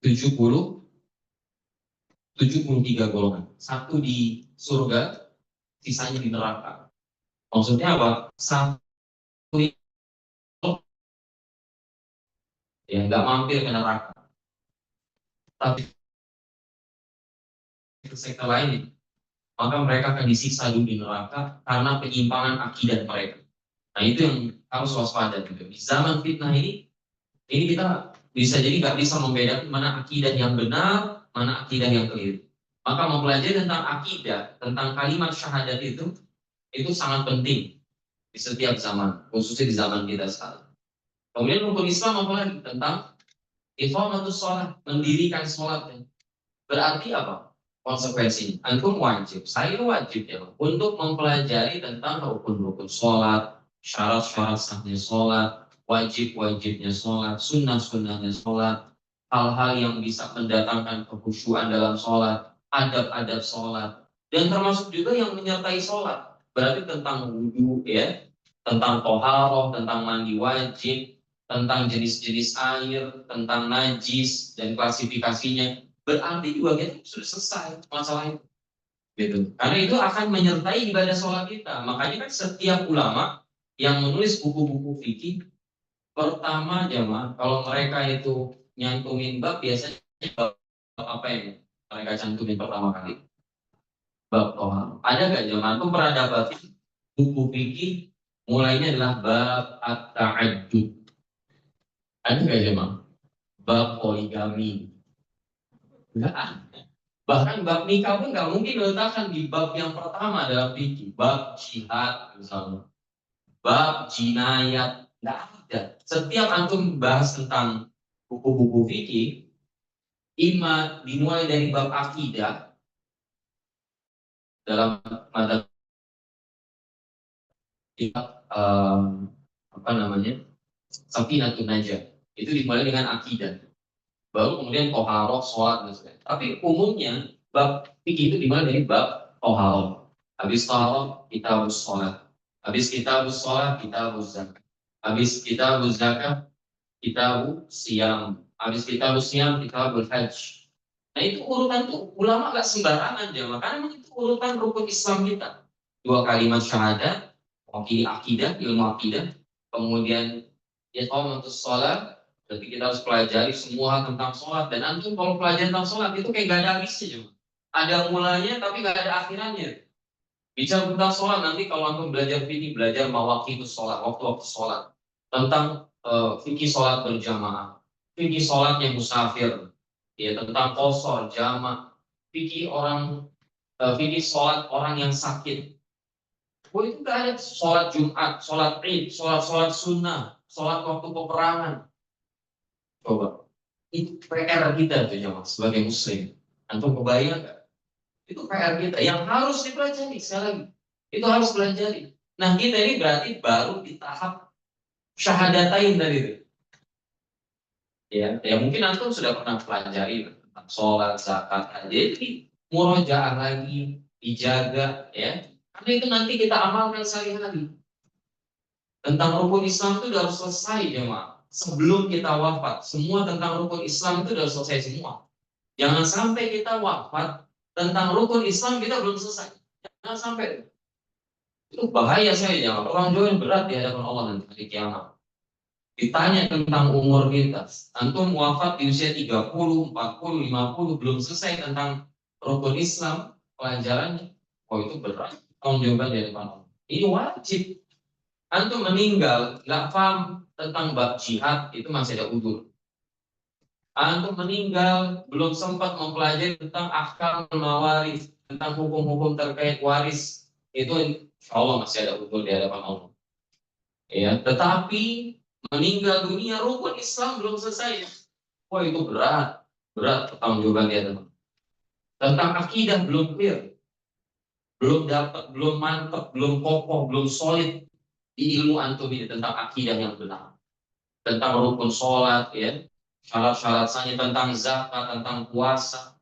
S2: 73 golongan. Satu di surga, sisanya di neraka. Maksudnya apa? Satu ya nggak mampir ke neraka. Tapi ke sektor lain, maka mereka akan disiksa dulu di neraka karena penyimpangan akidah mereka. Nah, itu yang harus waspada juga. Di zaman fitnah ini kita bisa jadi nggak bisa membedakan mana akidah yang benar, mana akidah yang keliru. Maka mempelajari tentang akidah, tentang kalimat syahadat itu sangat penting di setiap zaman, khususnya di zaman kita sekarang. Kemudian rukun Islam apalagi tentang iqamatus shalah, mendirikan sholat. Berarti apa? Konsekuensinya, antum wajib, saya wajib ya, untuk mempelajari tentang rukun-rukun sholat, syarat-syarat sahnya sholat, wajib-wajibnya sholat, sunnah-sunnahnya sholat, hal-hal yang bisa mendatangkan kekhusyuan dalam sholat, adab-adab sholat, dan termasuk juga yang menyertai sholat. Berarti tentang wudhu ya, tentang toharoh, tentang mandi wajib, tentang jenis-jenis air, tentang najis dan klasifikasinya. Berarti juga kita sudah selesai masalah itu. Gitu. Karena itu akan menyertai ibadah sholat kita. Makanya kan setiap ulama yang menulis buku-buku fikih, pertama jamaah, kalau mereka itu nyantumin bab, biasanya bab apa yang mereka cantumin pertama kali? Bab tohar. Ada nggak jamaah itu peradaban buku fikih mulainya adalah bab at-ta'addud. Ada nggak jamaah? Bab poligami. Enggak ada. Bahkan bab nikah pun nggak mungkin diletakkan di bab yang pertama dalam fikih. Bab jihad misalnya, bab jinayat, nggak ada. Setiap antum bahas tentang buku-buku fikih, dimulai dari bab akidah dalam mata apa namanya, Safinatun Najah, itu dimulai dengan akidah. Baru kemudian toharoh, sholat dan sebagainya. Tapi umumnya bab fikih itu dimulai dari bab toharoh. Habis toharoh kita harus sholat. Habis kita harus sholat kita harus zakat. Habis kita harus zakat kita harus siam. Habis kita harus siam kita harus haji. Nah, itu urutan tuh ulama gak sembarangan ya. Makanya itu urutan rukun Islam kita. Dua kalimat syahadat, mewakili akidah, ilmu akidah. Kemudian iqamatus shalah, berarti kita harus pelajari semua tentang sholat. Dan antum kalau pelajari tentang sholat itu kayak gak ada habisnya cuma. Ada mulanya tapi gak ada akhirannya. Bicara tentang sholat nanti kalau antum belajar fikih, belajar mawaqitus sholat, waktu-waktu sholat. Tentang fikih sholat berjamaah, fikih sholat yang musafir, ya tentang qasar, jamak, fikih fikih sholat orang yang sakit. Oh, itu gak ada sholat Jumat, sholat Id, sholat sunnah, sholat waktu peperangan. Coba, itu PR kita tuh jemaah sebagai muslim. Antum kebayang nggak? Itu PR kita yang harus dipelajari sekali lagi. Itu harus pelajari. Nah kita ini berarti baru di tahap syahadatain tadi itu. Ya mungkin antum sudah pernah pelajari tentang sholat, zakat, jadi murojaah lagi, dijaga ya. Karena itu nanti kita amalkan sehari-hari. Tentang rukun Islam itu sudah harus selesai jemaah. Sebelum kita wafat, semua tentang rukun Islam itu sudah selesai semua. Jangan sampai kita wafat tentang rukun Islam kita belum selesai. Jangan sampai. Itu bahaya saya jangan. Orang jauh berat di hadapan Allah nanti hari kiamat. Ditanya tentang umur kita. Antum wafat di usia 30, 40, 50 belum selesai tentang rukun Islam pelajarannya. Oh itu berat. Tanggung jawab di hadapan Allah. Ini wajib. Antum meninggal nggak paham tentang bab jihad itu masih ada udur. Antum meninggal belum sempat mempelajari tentang ahkam mawaris, tentang hukum-hukum terkait waris, itu insya Allah masih ada udur di hadapan Allah. Ya, tetapi meninggal dunia rukun Islam belum selesai. Wah itu berat, berat pertanggungjawaban di hadapan. Tentang akidah belum clear, belum dapat, belum mantap, belum kokoh, belum solid di ilmu antum ini tentang akidah yang benar, tentang rukun sholat, ya, syarat-syaratnya tentang zakat, tentang puasa.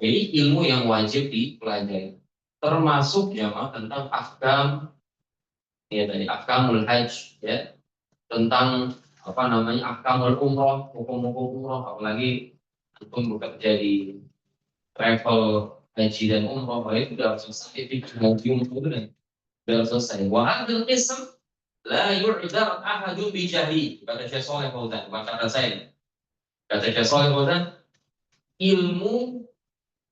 S2: Ini ilmu yang wajib dipelajari. Termasuk jamaah tentang ahkam, ya tadi ahkamul hajj, ya, tentang apa namanya ahkamul umroh, hukum-hukum umroh, apalagi antum bekerja di travel haji dan umroh, itu sudah selesai, fikih haji umroh itu sudah selesai. Wa hadzal qism la yu'dar ahadun bi jahli. Kata Syekh Shalih Fauzan, kata saya. Kata Syekh Shalih Fauzan, ilmu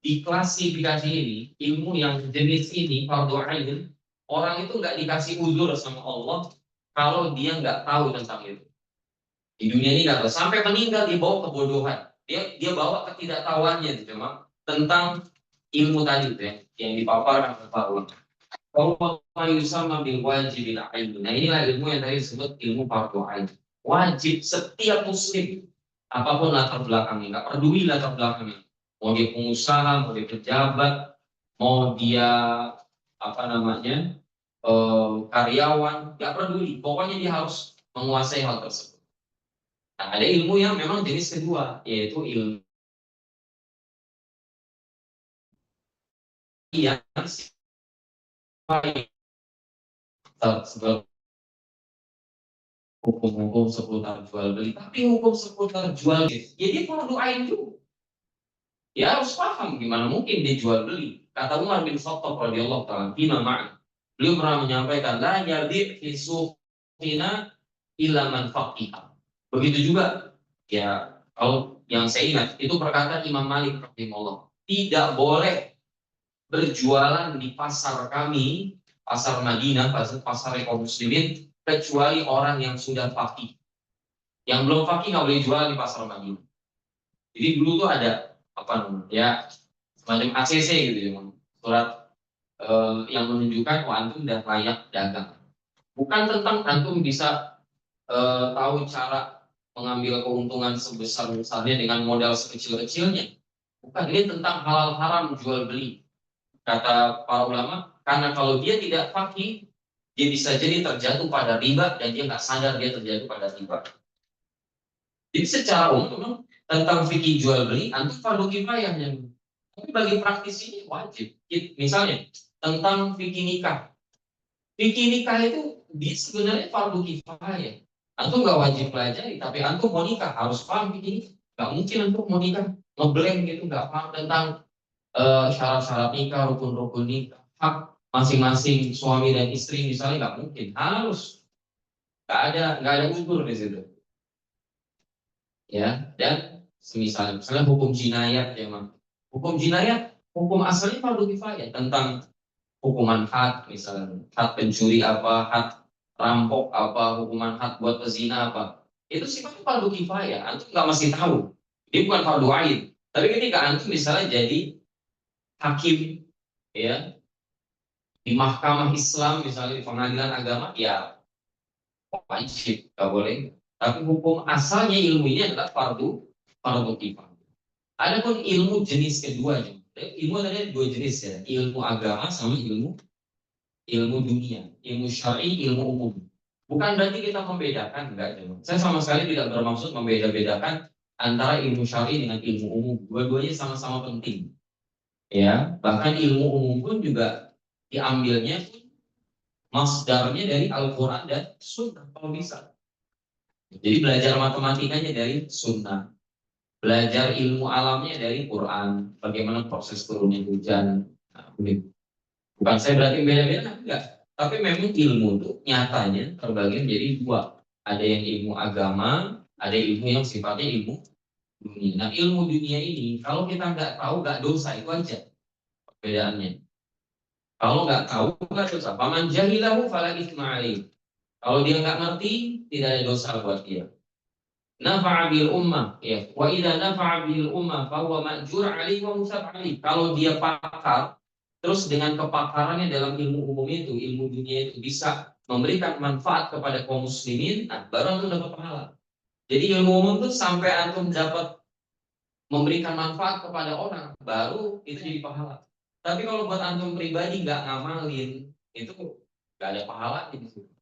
S2: di klasifikasi ini, ilmu yang jenis ini fardu ain, orang itu nggak dikasih uzur sama Allah kalau dia nggak tahu tentang itu. Di dunia ini nggak tahu, sampai meninggal dia bawa kebodohan. Dia bawa ketidaktahuannya itu cuma tentang ilmu tadi itu ya, yang dipaparkan oleh Pak Ulama. Kalau sama bil wajibin ain. Nah inilah ilmu yang tadi disebut ilmu fardu ain. Wajib setiap muslim apapun latar belakangnya, nggak peduli latar belakangnya. Mau dia pengusaha, mau dia pejabat, mau dia apa namanya karyawan, nggak peduli. Pokoknya dia harus menguasai hal tersebut. Nah, ada ilmu yang memang jenis kedua, yaitu ilmu yang sebagai hukum-hukum seputar jual beli, tapi hukum seputar jual beli, jadi fardu ain juga. Ya harus paham gimana mungkin dia jual beli. Kata Umar bin Khattab radhiyallahu taala, "Fima ma'an." Beliau pernah menyampaikan, "La yabi' fi suqina illa man faqiha." Begitu juga ya kalau yang saya ingat itu perkataan Imam Malik rahimahullah. Tidak boleh berjualan di pasar kami, pasar Madinah, pasar kaum muslimin, kecuali orang yang sudah faqih. Yang belum faqih nggak boleh jual di pasar Madinah. Jadi dulu tuh ada apa namanya ya semacam ACC gitu ya, surat yang menunjukkan antum sudah layak dagang. Bukan tentang antum bisa tahu cara mengambil keuntungan sebesar misalnya dengan modal sekecil-kecilnya. Bukan, ini tentang halal haram jual beli. Kata para ulama, karena kalau dia tidak fakih, dia bisa jadi terjatuh pada riba dan dia nggak sadar dia terjatuh pada riba. Jadi secara umum memang tentang fikih jual beli, antum fardu kifayahnya. Tapi bagi praktis ini wajib. Misalnya tentang fikih nikah. Fikih nikah itu dia sebenarnya fardu kifayah. Antum nggak wajib pelajari, tapi antum mau nikah harus paham fikih nikah. Nggak mungkin antum mau nikah ngeblank gitu, nggak paham tentang syarat-syarat nikah, rukun-rukun nikah, hak masing-masing suami dan istri misalnya nggak mungkin. Harus nggak ada unsur di situ. Ya, dan misalnya hukum jinayat ya, hukum jinayat, hukum asalnya fardu kifayah tentang hukuman had, misalnya had pencuri apa, had rampok apa, hukuman had buat pezina apa, itu sifatnya fardu kifayah. Antum nggak masih tahu, ini bukan fardu ain. Tapi ketika antum misalnya jadi hakim, ya, di mahkamah Islam misalnya di pengadilan agama, ya
S3: wajib, nggak boleh. Tapi hukum asalnya ilmu ini adalah fardu kifayah. Adapun ilmu jenis kedua, ilmu ada dua jenis ya, ilmu agama sama ilmu ilmu dunia, ilmu syar'i, ilmu umum. Bukan berarti kita membedakan, enggak. Saya sama sekali tidak bermaksud membeda-bedakan antara ilmu syar'i dengan ilmu umum. Dua-duanya sama-sama penting. Ya, bahkan ilmu umum pun juga diambilnya masdarnya dari Al-Quran dan Sunnah kalau bisa. Jadi belajar matematikanya dari Sunnah, belajar ilmu alamnya dari Quran, bagaimana proses turunnya hujan. Nah, bukan saya berarti beda-beda, enggak. Tapi memang ilmu itu nyatanya terbagi menjadi dua. Ada yang ilmu agama, ada ilmu yang sifatnya ilmu dunia. Nah, ilmu dunia ini kalau kita nggak tahu nggak dosa, itu aja perbedaannya. Kalau nggak tahu nggak dosa. Paman jahilahu fala itsma alaih. Kalau dia nggak ngerti, tidak ada dosa buat dia. Nafa'a bil ummah, ya. Wa idza nafa'a bil ummah fa huwa ma'jur alaihi wa musab alaihi. Kalau dia pakar, terus dengan kepakarannya dalam ilmu umum itu, ilmu dunia itu bisa memberikan manfaat kepada kaum muslimin, nah, baru antum dapat pahala. Jadi ilmu umum itu sampai antum dapat memberikan manfaat kepada orang, baru itu jadi pahala. Tapi kalau buat antum pribadi nggak ngamalin, itu nggak ada pahalanya di situ.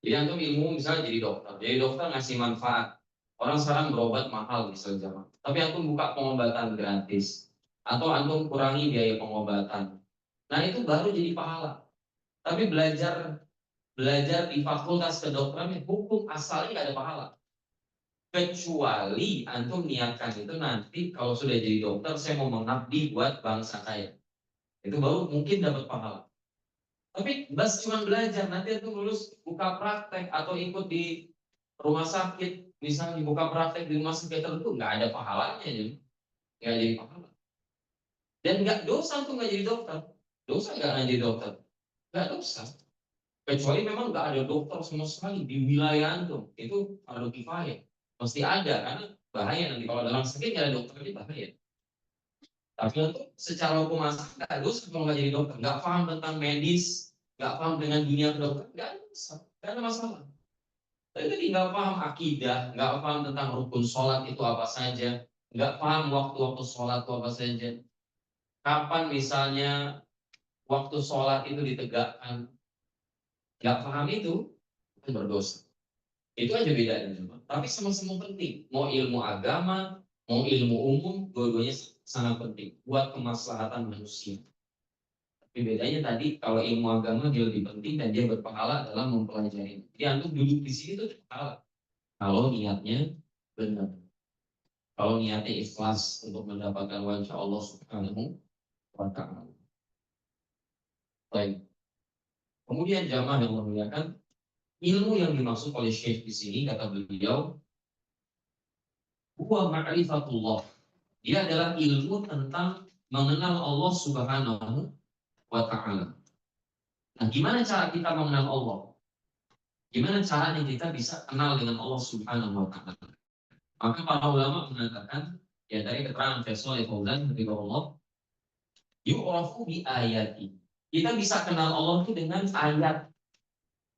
S3: Jadi antum ilmu misalnya jadi dokter ngasih manfaat. Orang sekarang berobat mahal misalnya, tapi antum buka pengobatan gratis, atau antum kurangi biaya pengobatan. Nah itu baru jadi pahala. Tapi belajar belajar di fakultas kedokteran hukum asalnya nggak ada pahala. Kecuali antum niatkan itu nanti kalau sudah jadi dokter saya mau mengabdi buat bangsa saya. Itu baru mungkin dapat pahala. Tapi bas cuma belajar, nanti antum lulus buka praktek atau ikut di rumah sakit, misalnya buka praktek di rumah sakit tertentu, nggak ada pahalanya, jadi nggak jadi pahala. Dan nggak dosa tuh nggak jadi dokter, dosa nggak jadi dokter, nggak dosa. Kecuali memang nggak ada dokter sama sekali di wilayah antum, itu fardu kifayah, mesti ada karena bahaya nanti kalau dalam sakit nggak ada dokter ini bahaya. Tapi untuk secara hukum asal nggak dosa kalau nggak jadi dokter, nggak paham tentang medis, nggak paham dengan dunia kedokteran, nggak ada dosa, nggak ada masalah. Tapi tadi nggak paham akidah, nggak paham tentang rukun sholat itu apa saja, nggak paham waktu-waktu sholat itu apa saja. Kapan misalnya waktu sholat itu ditegakkan, nggak paham itu berdosa. Itu aja bedanya. Tapi sama-sama penting. Mau ilmu agama, mau ilmu umum, dua-duanya sangat penting buat kemaslahatan manusia. Tapi bedanya tadi, kalau ilmu agama dia lebih penting dan dia berpahala dalam mempelajari. Jadi antum duduk di sini tuh berpahala. Kalau niatnya benar. Kalau niatnya ikhlas untuk mendapatkan wajah Allah Subhanahu wa Ta'ala. Baik. Kemudian jamaah yang memuliakan, ilmu yang dimaksud oleh Syekh di sini kata beliau, huwa ma'rifatullah. Dia adalah ilmu tentang mengenal Allah Subhanahu wa Ta'ala. Nah, gimana cara kita mengenal Allah? Gimana caranya kita bisa kenal dengan Allah Subhanahu wa Ta'ala? Maka para ulama mengatakan, ya dari keterangan Faisal Fauzan dari Allah, yu'rafu bi ayati. Kita bisa kenal Allah itu dengan ayat.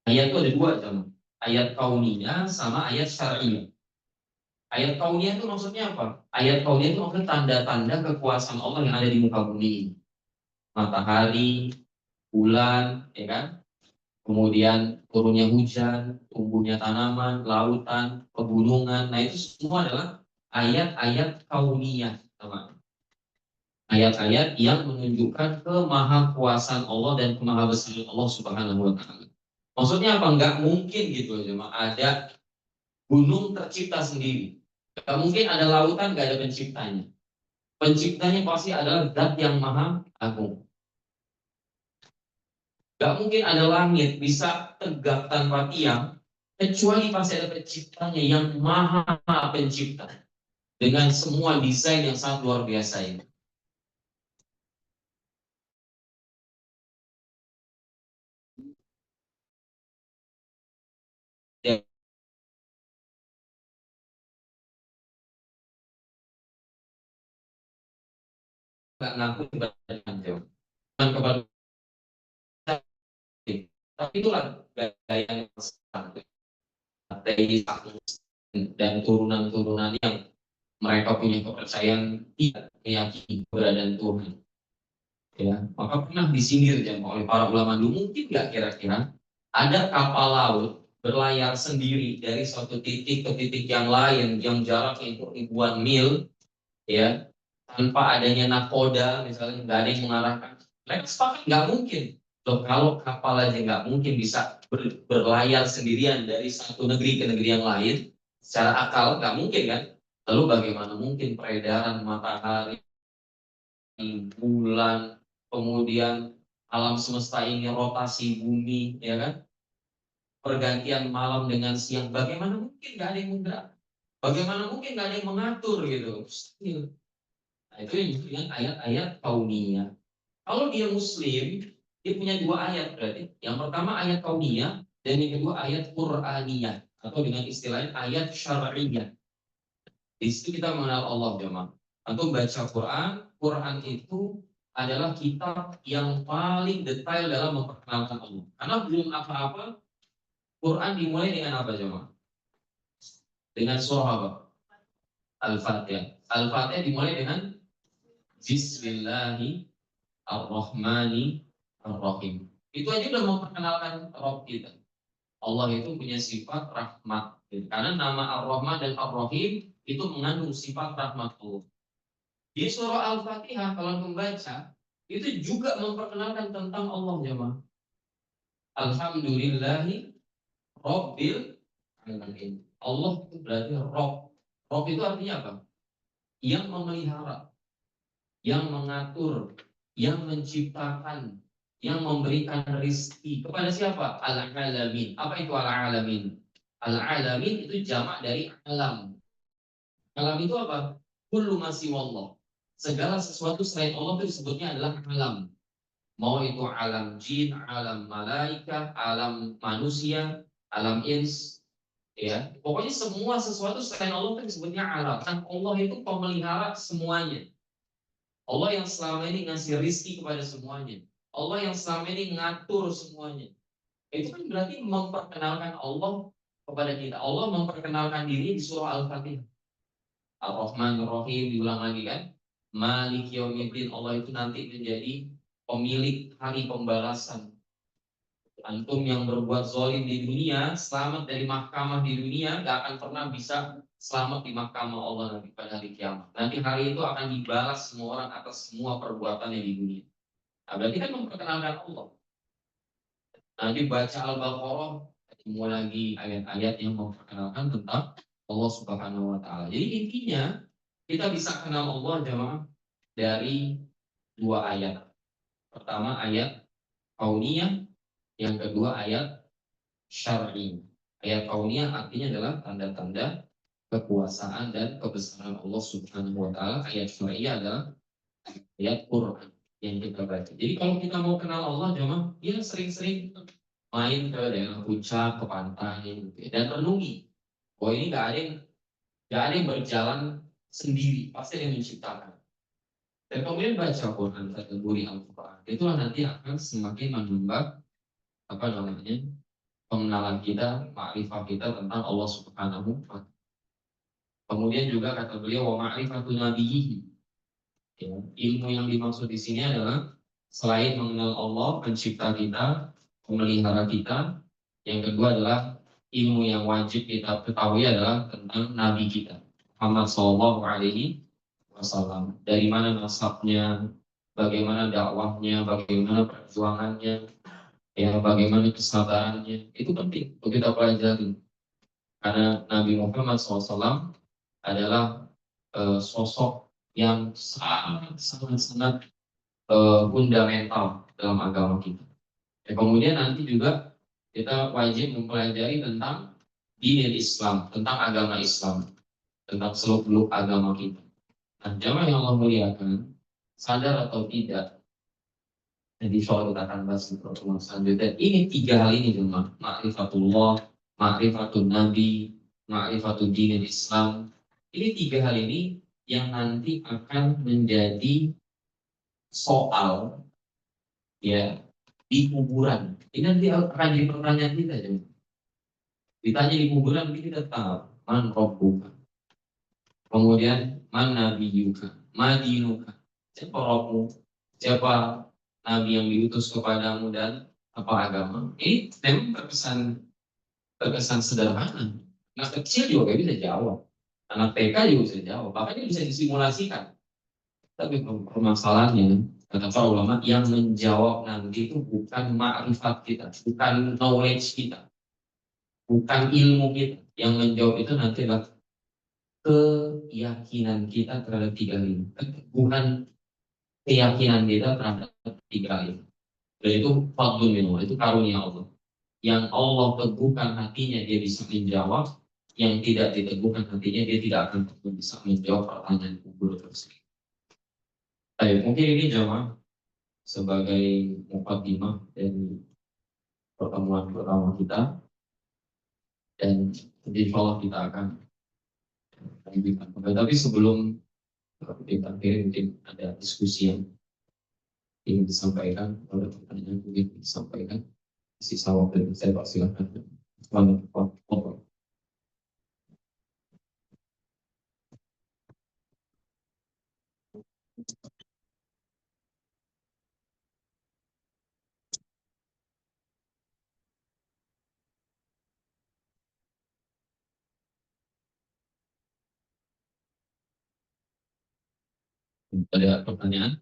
S3: Ayat itu ada dua, teman. Ayat kauniyah sama ayat syar'iyah. Ayat kauniyah itu maksudnya apa? Ayat kauniyah itu maksudnya tanda-tanda kekuasaan Allah yang ada di muka bumi. Matahari, bulan, ya kan? Kemudian turunnya hujan, tumbuhnya tanaman, lautan, pegunungan. Nah itu semua adalah ayat-ayat kauniyah, teman. Ayat-ayat yang menunjukkan kemahakuasaan Allah dan kemahabesaraan Allah Subhanahu wa Ta'ala. Maksudnya apa? Enggak mungkin gitu aja, ada gunung tercipta sendiri. Enggak mungkin ada lautan enggak ada penciptanya. Penciptanya pasti adalah zat yang maha agung. Enggak mungkin ada langit bisa tegak tanpa tiang, kecuali pasti ada penciptanya yang maha pencipta. Dengan semua desain yang sangat luar biasa ini. Ya, enggak ngaku ibadah jauh. Dan kepada tapi itulah gaya yang besar. ateis dan turunan-turunan yang mereka punya kepercayaan tidak meyakini keberadaan Tuhan. Ya, maka pernah disindir oleh para ulama dulu, mungkin nggak kira-kira ada kapal laut berlayar sendiri dari suatu titik ke titik yang lain yang jaraknya itu ribuan mil, ya, tanpa adanya nakoda misalnya, nggak ada yang mengarahkan. Mereka sepakat nggak mungkin. Loh, kalau kapal aja nggak mungkin bisa berlayar sendirian dari satu negeri ke negeri yang lain, secara akal nggak mungkin kan? Lalu bagaimana mungkin peredaran matahari, bulan, kemudian alam semesta ini, rotasi bumi, ya kan? Pergantian malam dengan siang, bagaimana mungkin nggak ada yang menggerak? Bagaimana mungkin nggak ada yang mengatur gitu? Mustahil. Nah, itu yang disebut dengan ayat-ayat kauniyah. Kalau dia Muslim, dia punya dua ayat berarti. Yang pertama ayat kauniyah dan yang kedua ayat Qur'aniyah atau dengan istilahnya ayat syar'iyah. Di situ kita mengenal Allah, jemaah. Untuk baca Quran, Quran itu adalah kitab yang paling detail dalam memperkenalkan Allah. Karena belum apa-apa, Quran dimulai dengan apa, jemaah? Dengan surah apa? Al-Fatihah. Al-Fatihah dimulai dengan Bismillahirrahmanirrahim. Itu aja udah memperkenalkan Rabb kita. Allah itu punya sifat rahmat. Karena nama Ar-Rahman dan Ar-Rahim itu mengandung sifat rahmat Allah. Di surah Al-Fatihah kalau membaca itu juga memperkenalkan tentang Allah, jemaah. Alhamdulillahi Rabbil Alamin. Allah itu berarti Rabb. Rabb itu artinya apa? Yang memelihara, yang mengatur, yang menciptakan, yang memberikan rizki kepada siapa? Al-Alamin. Apa itu Al-Alamin? Al-Alamin itu jamak dari alam. Alam itu apa? Kullu ma siwallah. Segala sesuatu selain Allah itu disebutnya adalah alam. Mau itu alam jin, alam malaikat, alam manusia, alam ins, ya. Pokoknya semua sesuatu selain Allah itu disebutnya alam. Kan Allah itu pemelihara semuanya. Allah yang selama ini ngasih rizki kepada semuanya. Allah yang selama ini ngatur semuanya. Itu kan berarti memperkenalkan Allah kepada kita. Allah memperkenalkan diri di surah Al-Fatihah. Ar-Rahman Ar-Rahim diulang lagi kan. Malik Yaumiddin, Allah itu nanti menjadi pemilik hari pembalasan. Antum yang berbuat zalim di dunia, selamat dari mahkamah di dunia, gak akan pernah bisa selamat di mahkamah Allah nanti pada hari kiamat. Nanti hari itu akan dibalas semua orang atas semua perbuatannya di dunia. Nah, berarti kan memperkenalkan Allah. Nanti baca Al-Baqarah, ketemu lagi ayat-ayat yang memperkenalkan tentang Allah Subhanahu wa Ta'ala. Jadi intinya kita bisa kenal Allah, jemaah, dari dua ayat. Pertama ayat kauniyah, yang kedua ayat syar'i. Ayat kauniyah artinya adalah tanda-tanda kekuasaan dan kebesaran Allah Subhanahu wa Ta'ala. Ayat syar'i adalah ayat Quran yang kita baca. Jadi kalau kita mau kenal Allah, jemaah, ya sering-sering main ke daerah puncak, ke pantai, gitu ya, dan renungi. Oh, ini nggak ada yang berjalan sendiri, pasti ada yang menciptakan. Dan kemudian baca Quran, tadabburi Al-Quran, itulah nanti akan semakin menambah apa namanya pengenalan kita, makrifah kita tentang Allah Subhanahu wa Ta'ala. Kemudian juga kata beliau wa ma'rifatun nabiyhi. Ya, ilmu yang dimaksud di sini adalah selain mengenal Allah, pencipta kita, pemelihara kita, yang kedua adalah ilmu yang wajib kita ketahui adalah tentang Nabi kita Muhammad SAW. Dari mana nasabnya, bagaimana dakwahnya, bagaimana perjuangannya, ya bagaimana kesabarannya, itu penting untuk kita pelajari. Karena Nabi Muhammad SAW adalah sosok yang sangat fundamental dalam agama kita. Ya, kemudian nanti juga kita wajib mempelajari tentang dinil Islam, tentang agama Islam, tentang seluk-beluk agama kita. Nah, jamaah yang Allah muliakan, sadar atau tidak, jadi soal kita akan bahas di pertemuan selanjutnya. Ini tiga hal ini, jemaah: ma'rifatullah, ma'rifatun Nabi, ma'rifatul dinil Islam. Ini tiga hal ini yang nanti akan menjadi soal, ya, di kuburan. Ini nanti akan jadi pertanyaan kita, jemaah. Ditanya di kuburan kita tahu man rabbuka. Kemudian man nabiyuka, ma dinuka. Siapa Rabbmu? Siapa nabi yang diutus kepadamu dan apa agama? Ini memang terkesan sederhana. Anak kecil juga gak bisa jawab. Anak TK juga bisa jawab. Bahkan dia bisa disimulasikan. Tapi permasalahannya, kata para ulama, yang menjawab nanti itu bukan ma'rifat kita, bukan knowledge kita, bukan ilmu kita. Yang menjawab itu nanti adalah keyakinan kita terhadap tiga ini. Bukan keyakinan kita terhadap tiga ini. Yaitu fadlun minallah, itu karunia Allah. Yang Allah teguhkan hatinya, dia bisa menjawab. Yang tidak diteguhkan hatinya, dia tidak akan bisa menjawab pertanyaan kubur tersebut. Baik, mungkin ini jamaah sebagai mukadimah dari pertemuan pertama kita, dan insya Allah kita akan lanjutkan. Tapi sebelum kita akhiri, mungkin ada diskusi yang ingin disampaikan, ada pertanyaan yang ingin disampaikan. Sisa waktu itu saya persilahkan. Ada pertanyaan?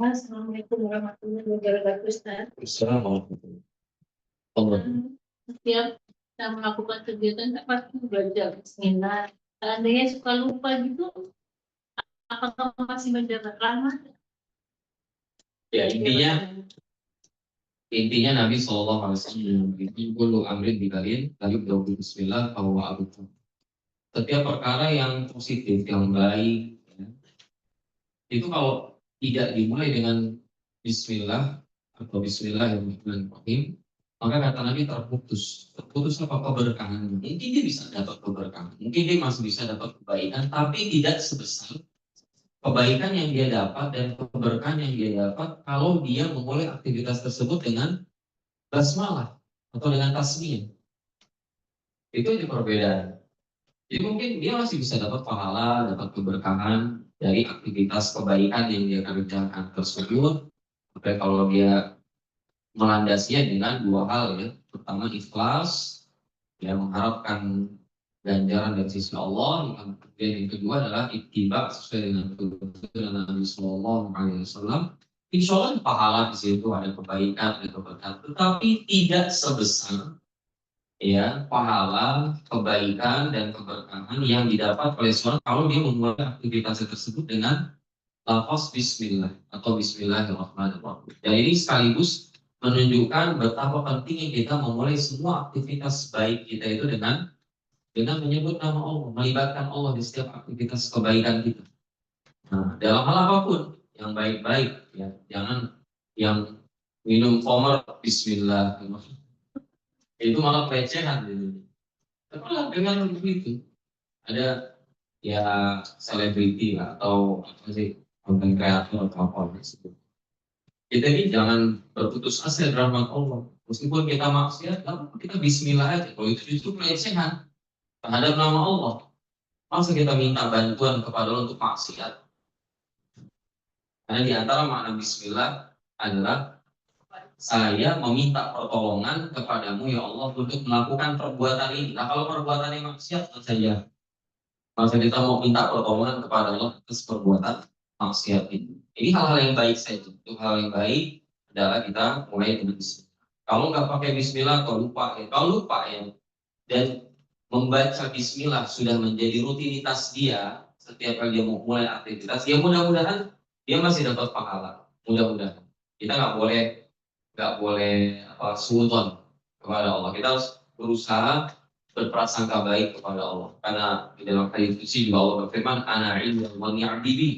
S1: Assalamualaikum warahmatullahi wabarakatuh, Ustaz.
S3: Assalamualaikum.
S1: Setiap kita melakukan kegiatan kita pasti belajar Bismillah. Seandainya suka lupa gitu, apakah masih menjaga rahmat?
S3: Ya, intinya Nabi SAW itu kullu amrin bibalin lalu berdoa Bismillah bahwa abu. Setiap perkara yang positif, yang baik, ya, itu kalau tidak dimulai dengan Bismillah atau Bismillahirrahmanirrahim, maka kata Nabi terputus. Terputus apa? Keberkahan. Mungkin dia bisa dapat keberkahan, mungkin dia masih bisa dapat kebaikan, tapi tidak sebesar kebaikan yang dia dapat dan keberkahan yang dia dapat kalau dia memulai aktivitas tersebut dengan basmalah atau dengan tasbih. Itu aja perbedaan. Jadi mungkin dia masih bisa dapat pahala, dapat keberkahan dari aktivitas kebaikan yang dia kerjakan tersebut. Tapi kalau dia melandasinya dengan dua hal, ya. Pertama ikhlas, ya, mengharapkan ganjaran dari sisi Allah. Dan yang kedua adalah ittiba sesuai dengan tuntunan Nabi Sallallahu Alaihi Wasallam. Insya Allah pahala di situ, ada kebaikan, ada keberkahan, tetapi tidak sebesar, ya, pahala, kebaikan dan keberkahan yang didapat oleh seorang kalau dia memulai aktivitas tersebut dengan lafaz Bismillah atau Bismillahirrahmanirrahim. Dan ini sekaligus menunjukkan betapa pentingnya kita memulai semua aktivitas baik kita itu dengan menyebut nama Allah, melibatkan Allah di setiap aktivitas kebaikan kita. Nah, dalam hal apapun yang baik-baik, ya, jangan yang minum khamar Bismillahirrahmanirrahim. Itu malah pelecehan. Tapi dengan begitu ada, ya, selebriti atau apa sih, konten kreator atau apa tersebut. Kita ini jangan berputus asa dari rahmat Allah. Meskipun kita maksiat, kita Bismillah aja. Kalau itu justru pelecehan terhadap nama Allah. Masa kita minta bantuan kepada Allah untuk maksiat? Karena di antara makna Bismillah adalah saya meminta pertolongan kepadamu ya Allah untuk melakukan perbuatan ini. Nah, kalau perbuatan yang maksiat saja, masa kita mau minta pertolongan kepada Allah atas perbuatan maksiat ini. Ini hal-hal yang baik saja. Untuk hal yang baik adalah kita mulai dengan Bismillah. Kalau nggak pakai Bismillah atau lupa, ya. Kalau lupa, ya, dan membaca Bismillah sudah menjadi rutinitas dia setiap kali dia mau mulai aktivitas, ya mudah-mudahan dia masih dapat pahala. Mudah-mudahan. Kita nggak boleh suudzon kepada Allah. Kita harus berusaha berprasangka baik kepada Allah. Karena di dalam hadis qudsi juga Allah berfirman, "Ana 'inda dhanni 'abdi bi."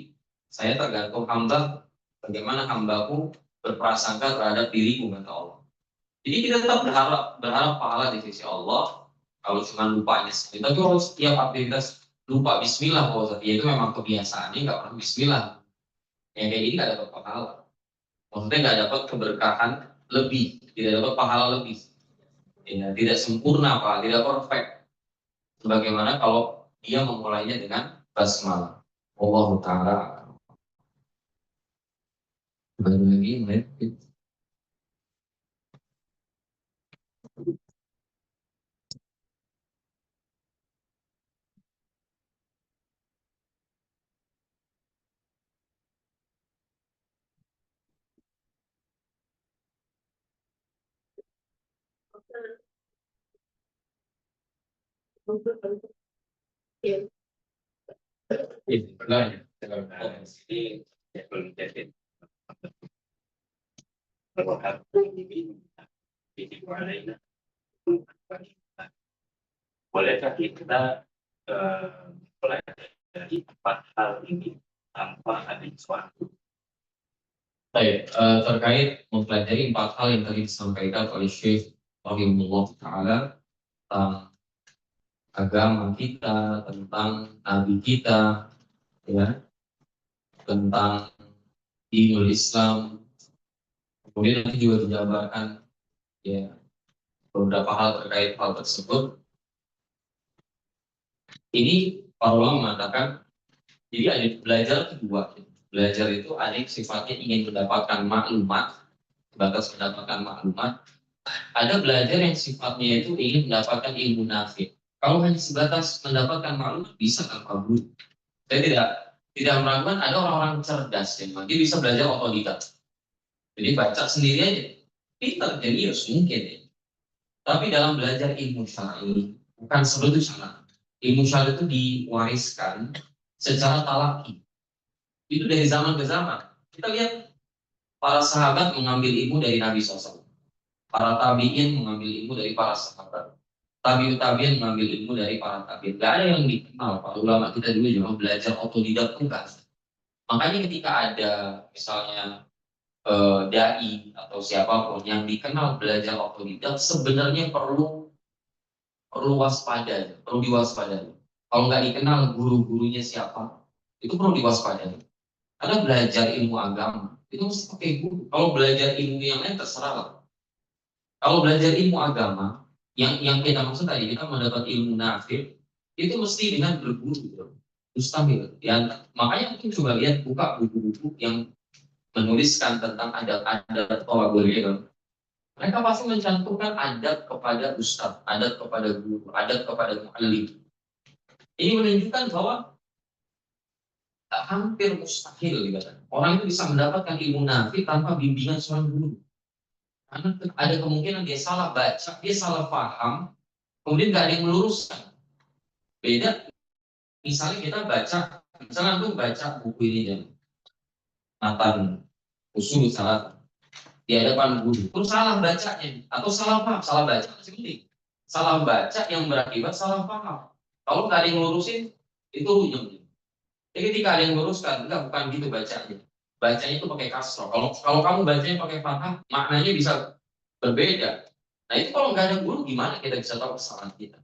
S3: Saya tergantung hamba Bagaimana hambaku berprasangka terhadap diriku, kata Allah. Jadi kita tetap berharap pahala di sisi Allah. Kalau cuma lupanya sekali, tapi kalau setiap aktivitas lupa Bismillah, kalau ya itu memang kebiasaannya nggak pernah Bismillah. Yang kayak ini nggak dapat pahala. Maksudnya nggak dapat keberkahan lebih, tidak dapat pahala lebih. Ya, tidak sempurna, Pak, tidak perfect. Sebagaimana kalau dia memulainya dengan basmalah. Allah Ta'ala. Baru lagi, bolehkah kita pelajari 4 hal ini tanpa ada sesuatu? Baik, terkait mempelajari 4 hal yang tadi disampaikan oleh Syekh Rahimahullah Ta'ala tentang agama kita, tentang nabi kita, ya, tentang dinul Islam. Kemudian nanti juga dijabarkan ya beberapa hal terkait hal tersebut. Ini para ulama mengatakan, jadi ada belajar kedua. Belajar itu ada yang sifatnya ingin mendapatkan maklumat, sebatas mendapatkan maklumat. Ada belajar yang sifatnya itu ingin mendapatkan ilmu nafi. Kalau hanya sebatas mendapatkan maklumat bisa tanpa guru. Saya tidak meragukan ada orang-orang cerdas yang dia bisa belajar otodidak. Jadi baca sendiri aja, pintar, jenius mungkin ya. Tapi dalam belajar ilmu syar'i bukan seperti sana. Ilmu syar'i itu diwariskan secara talaki. Itu dari zaman ke zaman. Kita lihat para sahabat mengambil ilmu dari Nabi SAW. Para tabi'in mengambil ilmu dari para sahabat. Tabi'in mengambil ilmu dari para tabi'in. Gak ada yang dikenal. Para ulama kita dulu juga belajar otodidak enggak. Makanya ketika ada misalnya dai atau siapapun yang dikenal belajar otodidak, sebenarnya perlu waspada, perlu diwaspadai. Kalau nggak dikenal guru-gurunya siapa, itu perlu diwaspadai. Karena belajar ilmu agama itu mesti pakai guru. Kalau belajar ilmu yang lain terserah lah. Kalau belajar ilmu agama, yang kita maksud tadi kita mendapat ilmu nafi, itu mesti dengan berguru, mustahil. Ya, makanya mungkin coba lihat buka buku-buku yang menuliskan tentang adat-adat tolabul ilm. Mereka pasti mencantumkan adat kepada ustadz, adat kepada guru, adat kepada muallim. Ini menunjukkan bahwa hampir mustahil gitu. Orang itu bisa mendapatkan ilmu nafi tanpa bimbingan seorang guru. Karena ada kemungkinan dia salah baca, dia salah paham, kemudian nggak ada yang meluruskan. Beda, misalnya kita baca, misalnya tuh baca buku ini dan Matan Usul Salat di hadapan guru, terus salah bacanya atau salah paham, salah baca masih penting. Salah baca yang berakibat salah paham. Kalau nggak ada yang ngurusin, itu ujungnya. Jadi ketika ada yang meluruskan, enggak bukan gitu bacanya. Bacanya itu pakai kasroh. Kalau kamu bacanya pakai fathah, maknanya bisa berbeda. Nah itu kalau nggak ada guru, gimana kita bisa tahu kesalahan kita?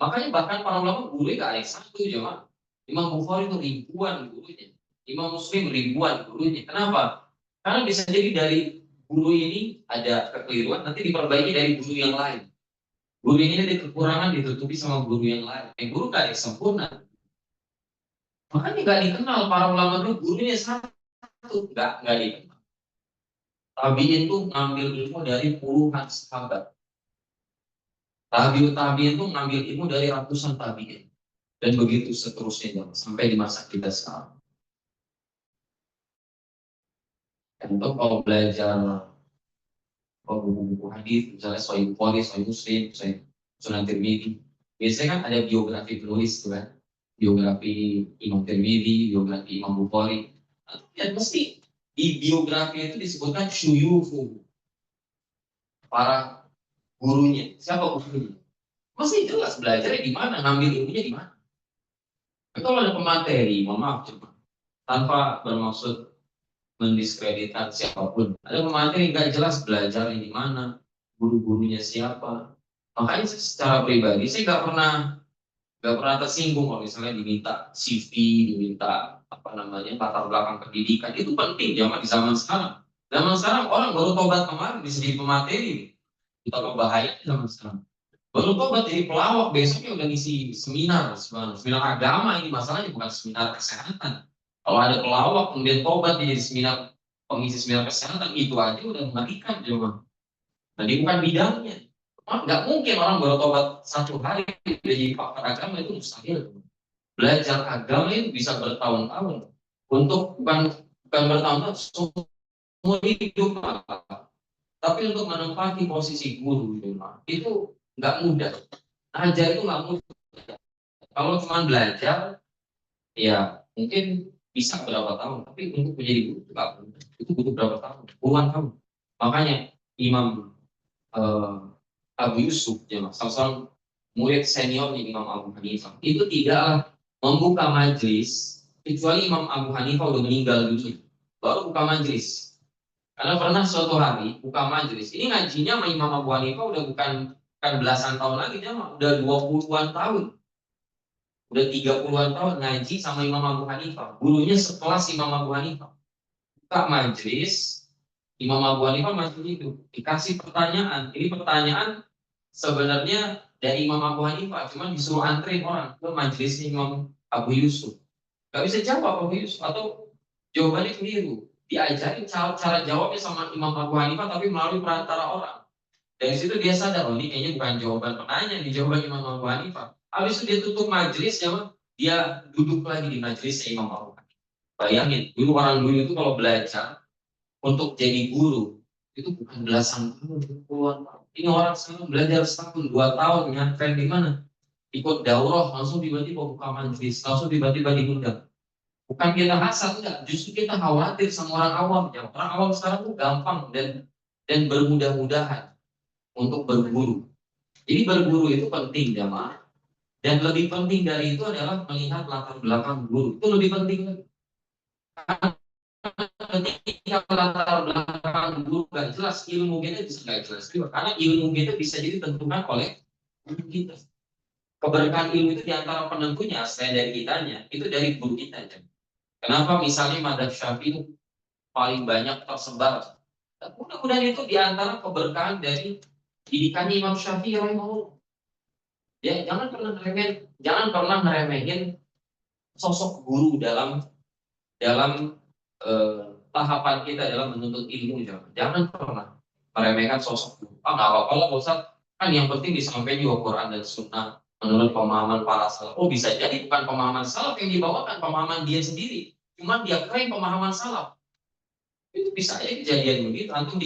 S3: Makanya bahkan para ulama guru nggak ada yang satu, cuma Imam Bukhari itu ribuan gurunya, Imam Muslim ribuan gurunya. Kenapa? Karena bisa jadi dari guru ini ada kekeliruan, nanti diperbaiki dari guru yang lain. Guru ini ada kekurangan ditutupi sama guru yang lain. Guru nggak ada yang sempurna. Makanya nggak dikenal para ulama dulu gurunya satu, nggak dikenal. Tabiin tuh ngambil ilmu dari puluhan sahabat. Tabiin tuh ngambil ilmu dari ratusan tabiin. Dan begitu seterusnya sampai di masa kita sekarang. Untuk kalau belajar buku-buku hadis, misalnya Sahih Bukhari, Sahih Muslim, Sahih Sunan Tirmidzi, biasanya kan ada biografi penulis tuh kan, biografi Imam Tirmidzi, biografi Imam Bukhari. Ya mesti di biografi itu disebutkan syuyuhu, para gurunya. Siapa gurunya? Mesti jelas belajarnya di mana, ngambil ilmunya di mana. Kalau ada pemateri, mohon maaf, tanpa bermaksud mendiskreditkan siapapun. Ada pemateri nggak jelas belajar di mana, guru-gurunya siapa. Makanya secara pribadi saya nggak pernah tersinggung kalau misalnya diminta CV, diminta apa namanya latar belakang pendidikan. Itu penting zaman di zaman sekarang. Zaman sekarang orang baru tobat kemarin bisa jadi pemateri. Betapa bahaya zaman sekarang. Baru tobat jadi pelawak, besoknya udah ngisi seminar, seminar agama. Ini masalahnya bukan seminar kesehatan. Kalau ada pelawak kemudian tobat jadi pengisi seminar kesehatan, itu aja udah mengerikan coba. Nah, dia bukan bidangnya. Nggak mungkin orang baru tobat 1 hari udah jadi pakar agama, itu mustahil. Belajar agama itu bisa bertahun-tahun. Untuk bukan bertahun-tahun, seumur hidup. Tapi untuk menempati posisi guru itu nggak mudah. Ajar itu nggak mudah. Kalau cuma belajar, ya mungkin bisa berapa tahun. Tapi untuk menjadi guru itu nggak mudah. Itu butuh berapa tahun? Puluhan tahun. Makanya Imam Abu Yusuf, salah seorang murid seniornya Imam Abu Hanifah, itu tidaklah membuka majelis kecuali Imam Abu Hanifah udah meninggal dulu, baru buka majelis. Karena pernah suatu hari buka majelis, ini ngajinya sama Imam Abu Hanifah udah bukan belasan tahun lagi, dia udah 20-an tahun, udah 30-an tahun ngaji sama Imam Abu Hanifah, gurunya sekelas Imam Abu Hanifah. Buka majelis, Imam Abu Hanifah masih hidup, dikasih pertanyaan. Ini pertanyaan sebenarnya dari Imam Abu Hanifah, cuma disuruh antri orang ke majelisnya Imam Abu Yusuf. Gak bisa jawab Abu Yusuf, atau jawabannya keliru. Diajarin cara jawabnya sama Imam Abu Hanifah, tapi melalui perantara orang. Dari situ dia sadar, oh ini kayaknya bukan jawaban penanya, ini jawaban Imam Abu Hanifah. Habis itu dia tutup majelis, dia duduk lagi di majelisnya Imam Abu Hanifah. Bayangin, dulu orang dulu itu kalau belajar untuk jadi guru itu bukan belasan tahun, puluhan tahun. Ini orang sekarang belajar 1-2 tahun, nyampe di mana? Ikut daurah, langsung tiba-tiba buka majelis, langsung tiba-tiba diundang. Bukan kita hasad, enggak. Justru kita khawatir sama orang awam. Ya. Orang awam sekarang tuh gampang dan bermudah-mudahan untuk berguru. Jadi berguru itu penting, jamaah. Dan lebih penting dari itu adalah melihat latar belakang guru. Itu lebih penting lagi. Ketika latar belakang guru nggak jelas, ilmu kita bisa nggak jelas juga. Karena ilmu kita bisa jadi ditentukan oleh guru kita. Keberkahan ilmu itu diantara penentunya, selain dari kitanya, itu dari guru kita. Kenapa misalnya Madzhab Syafi'i itu paling banyak tersebar? Dan mudah-mudahan itu diantara keberkahan dari didikan Imam Syafi'i rahimahullah. Ya, jangan pernah ngeremehin sosok guru dalam tahapan kita dalam menuntut ilmu. Jangan pernah meremehkan sosok guru. Nggak apa-apa lah Ustaz, kan yang penting disampaikan juga Quran dan Sunnah menurut pemahaman para salaf. Oh, bisa jadi bukan pemahaman salaf yang dibawakan, pemahaman dia sendiri. Cuma dia klaim pemahaman salaf. Itu bisa aja kejadian begitu. Antum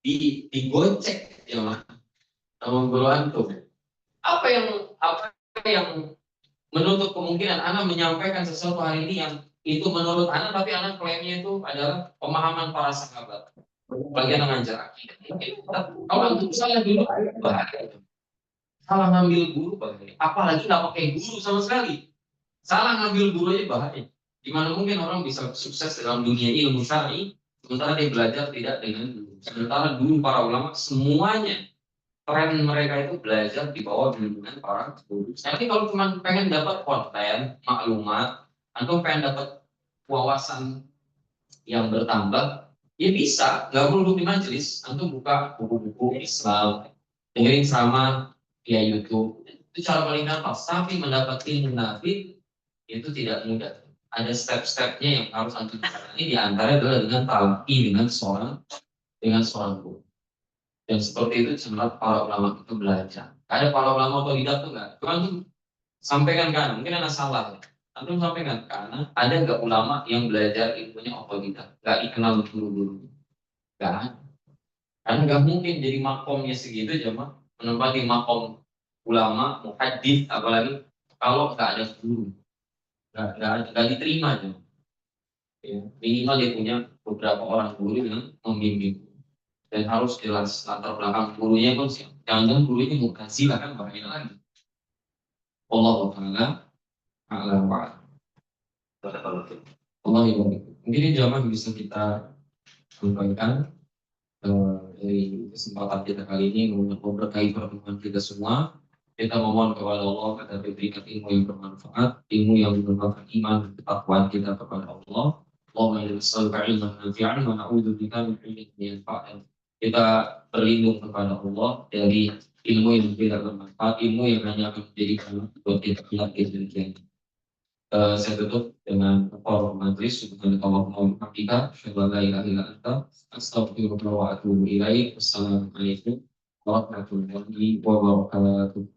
S3: digocek ya sama guru antum. Apa yang menutup kemungkinan Anda menyampaikan sesuatu hari ini yang itu menurut Anda, tapi Anda klaimnya itu adalah pemahaman para sahabat. Bagian mengajar akidah. Kalau antum salah dulu bahaya. Salah ngambil guru bahaya. Apalagi nggak pakai guru sama sekali. Salah ngambil guru aja bahaya. Gimana mungkin orang bisa sukses dalam dunia ilmu syar'i sementara dia belajar tidak dengan guru. Sementara dulu para ulama semuanya tren mereka itu belajar di bawah bimbingan para guru. Nanti kalau cuma pengen dapat konten, maklumat, atau pengen dapat wawasan yang bertambah, ya bisa, nggak perlu duduk di majelis, atau buka buku-buku Islam, dengerin sama via YouTube. Itu cara paling gampang. Tapi mendapat ilmu nafi itu tidak mudah. Ada step-stepnya yang harus antum jalani. Di antara adalah dengan talqi dengan seorang guru. Dan seperti itu sebenarnya para ulama itu belajar. Ada para ulama otodidak tuh enggak? Cuma tuh sampaikan kan, mungkin ada salah ya. Antum sampaikan karena ada enggak ulama yang belajar ilmunya otodidak, enggak dikenal guru-guru. Enggak. Karena enggak mungkin jadi makomnya segitu cuma menempati makom ulama, muhaddits, apalagi kalau enggak ada guru. Enggak diterima aja. Ya, minimal dia punya beberapa orang guru yang membimbing. Dan harus jelas latar belakang gurunya pun siapa. Jangan-jangan gurunya mutazilah kan bahaya lagi. Allah Taala a'lam wa a'lam. Allah Mungkin ini jawaban bisa kita sampaikan dari kesempatan kita kali ini memberkahi pertemuan kita semua. Kita memohon kepada Allah agar diberikan ilmu yang bermanfaat, ilmu yang menambahkan iman dan ketakwaan kita kepada Allah. Allahumma inna nas'aluka ilman nafi'an wa na'udzubika min ilmin la yanfa'. Kita berlindung kepada Allah dari ilmu yang tidak bermanfaat, ilmu yang hanya akan menjadikan buat kita kelak di dunia kiamat. Saya tutup dengan kafaratul majlis. Subhanallahumma wa bihamdika, asyhadu an la ilaha illa anta, astaghfiruka wa atubu ilaik. Wassalamualaikum warahmatullahi wabarakatuh.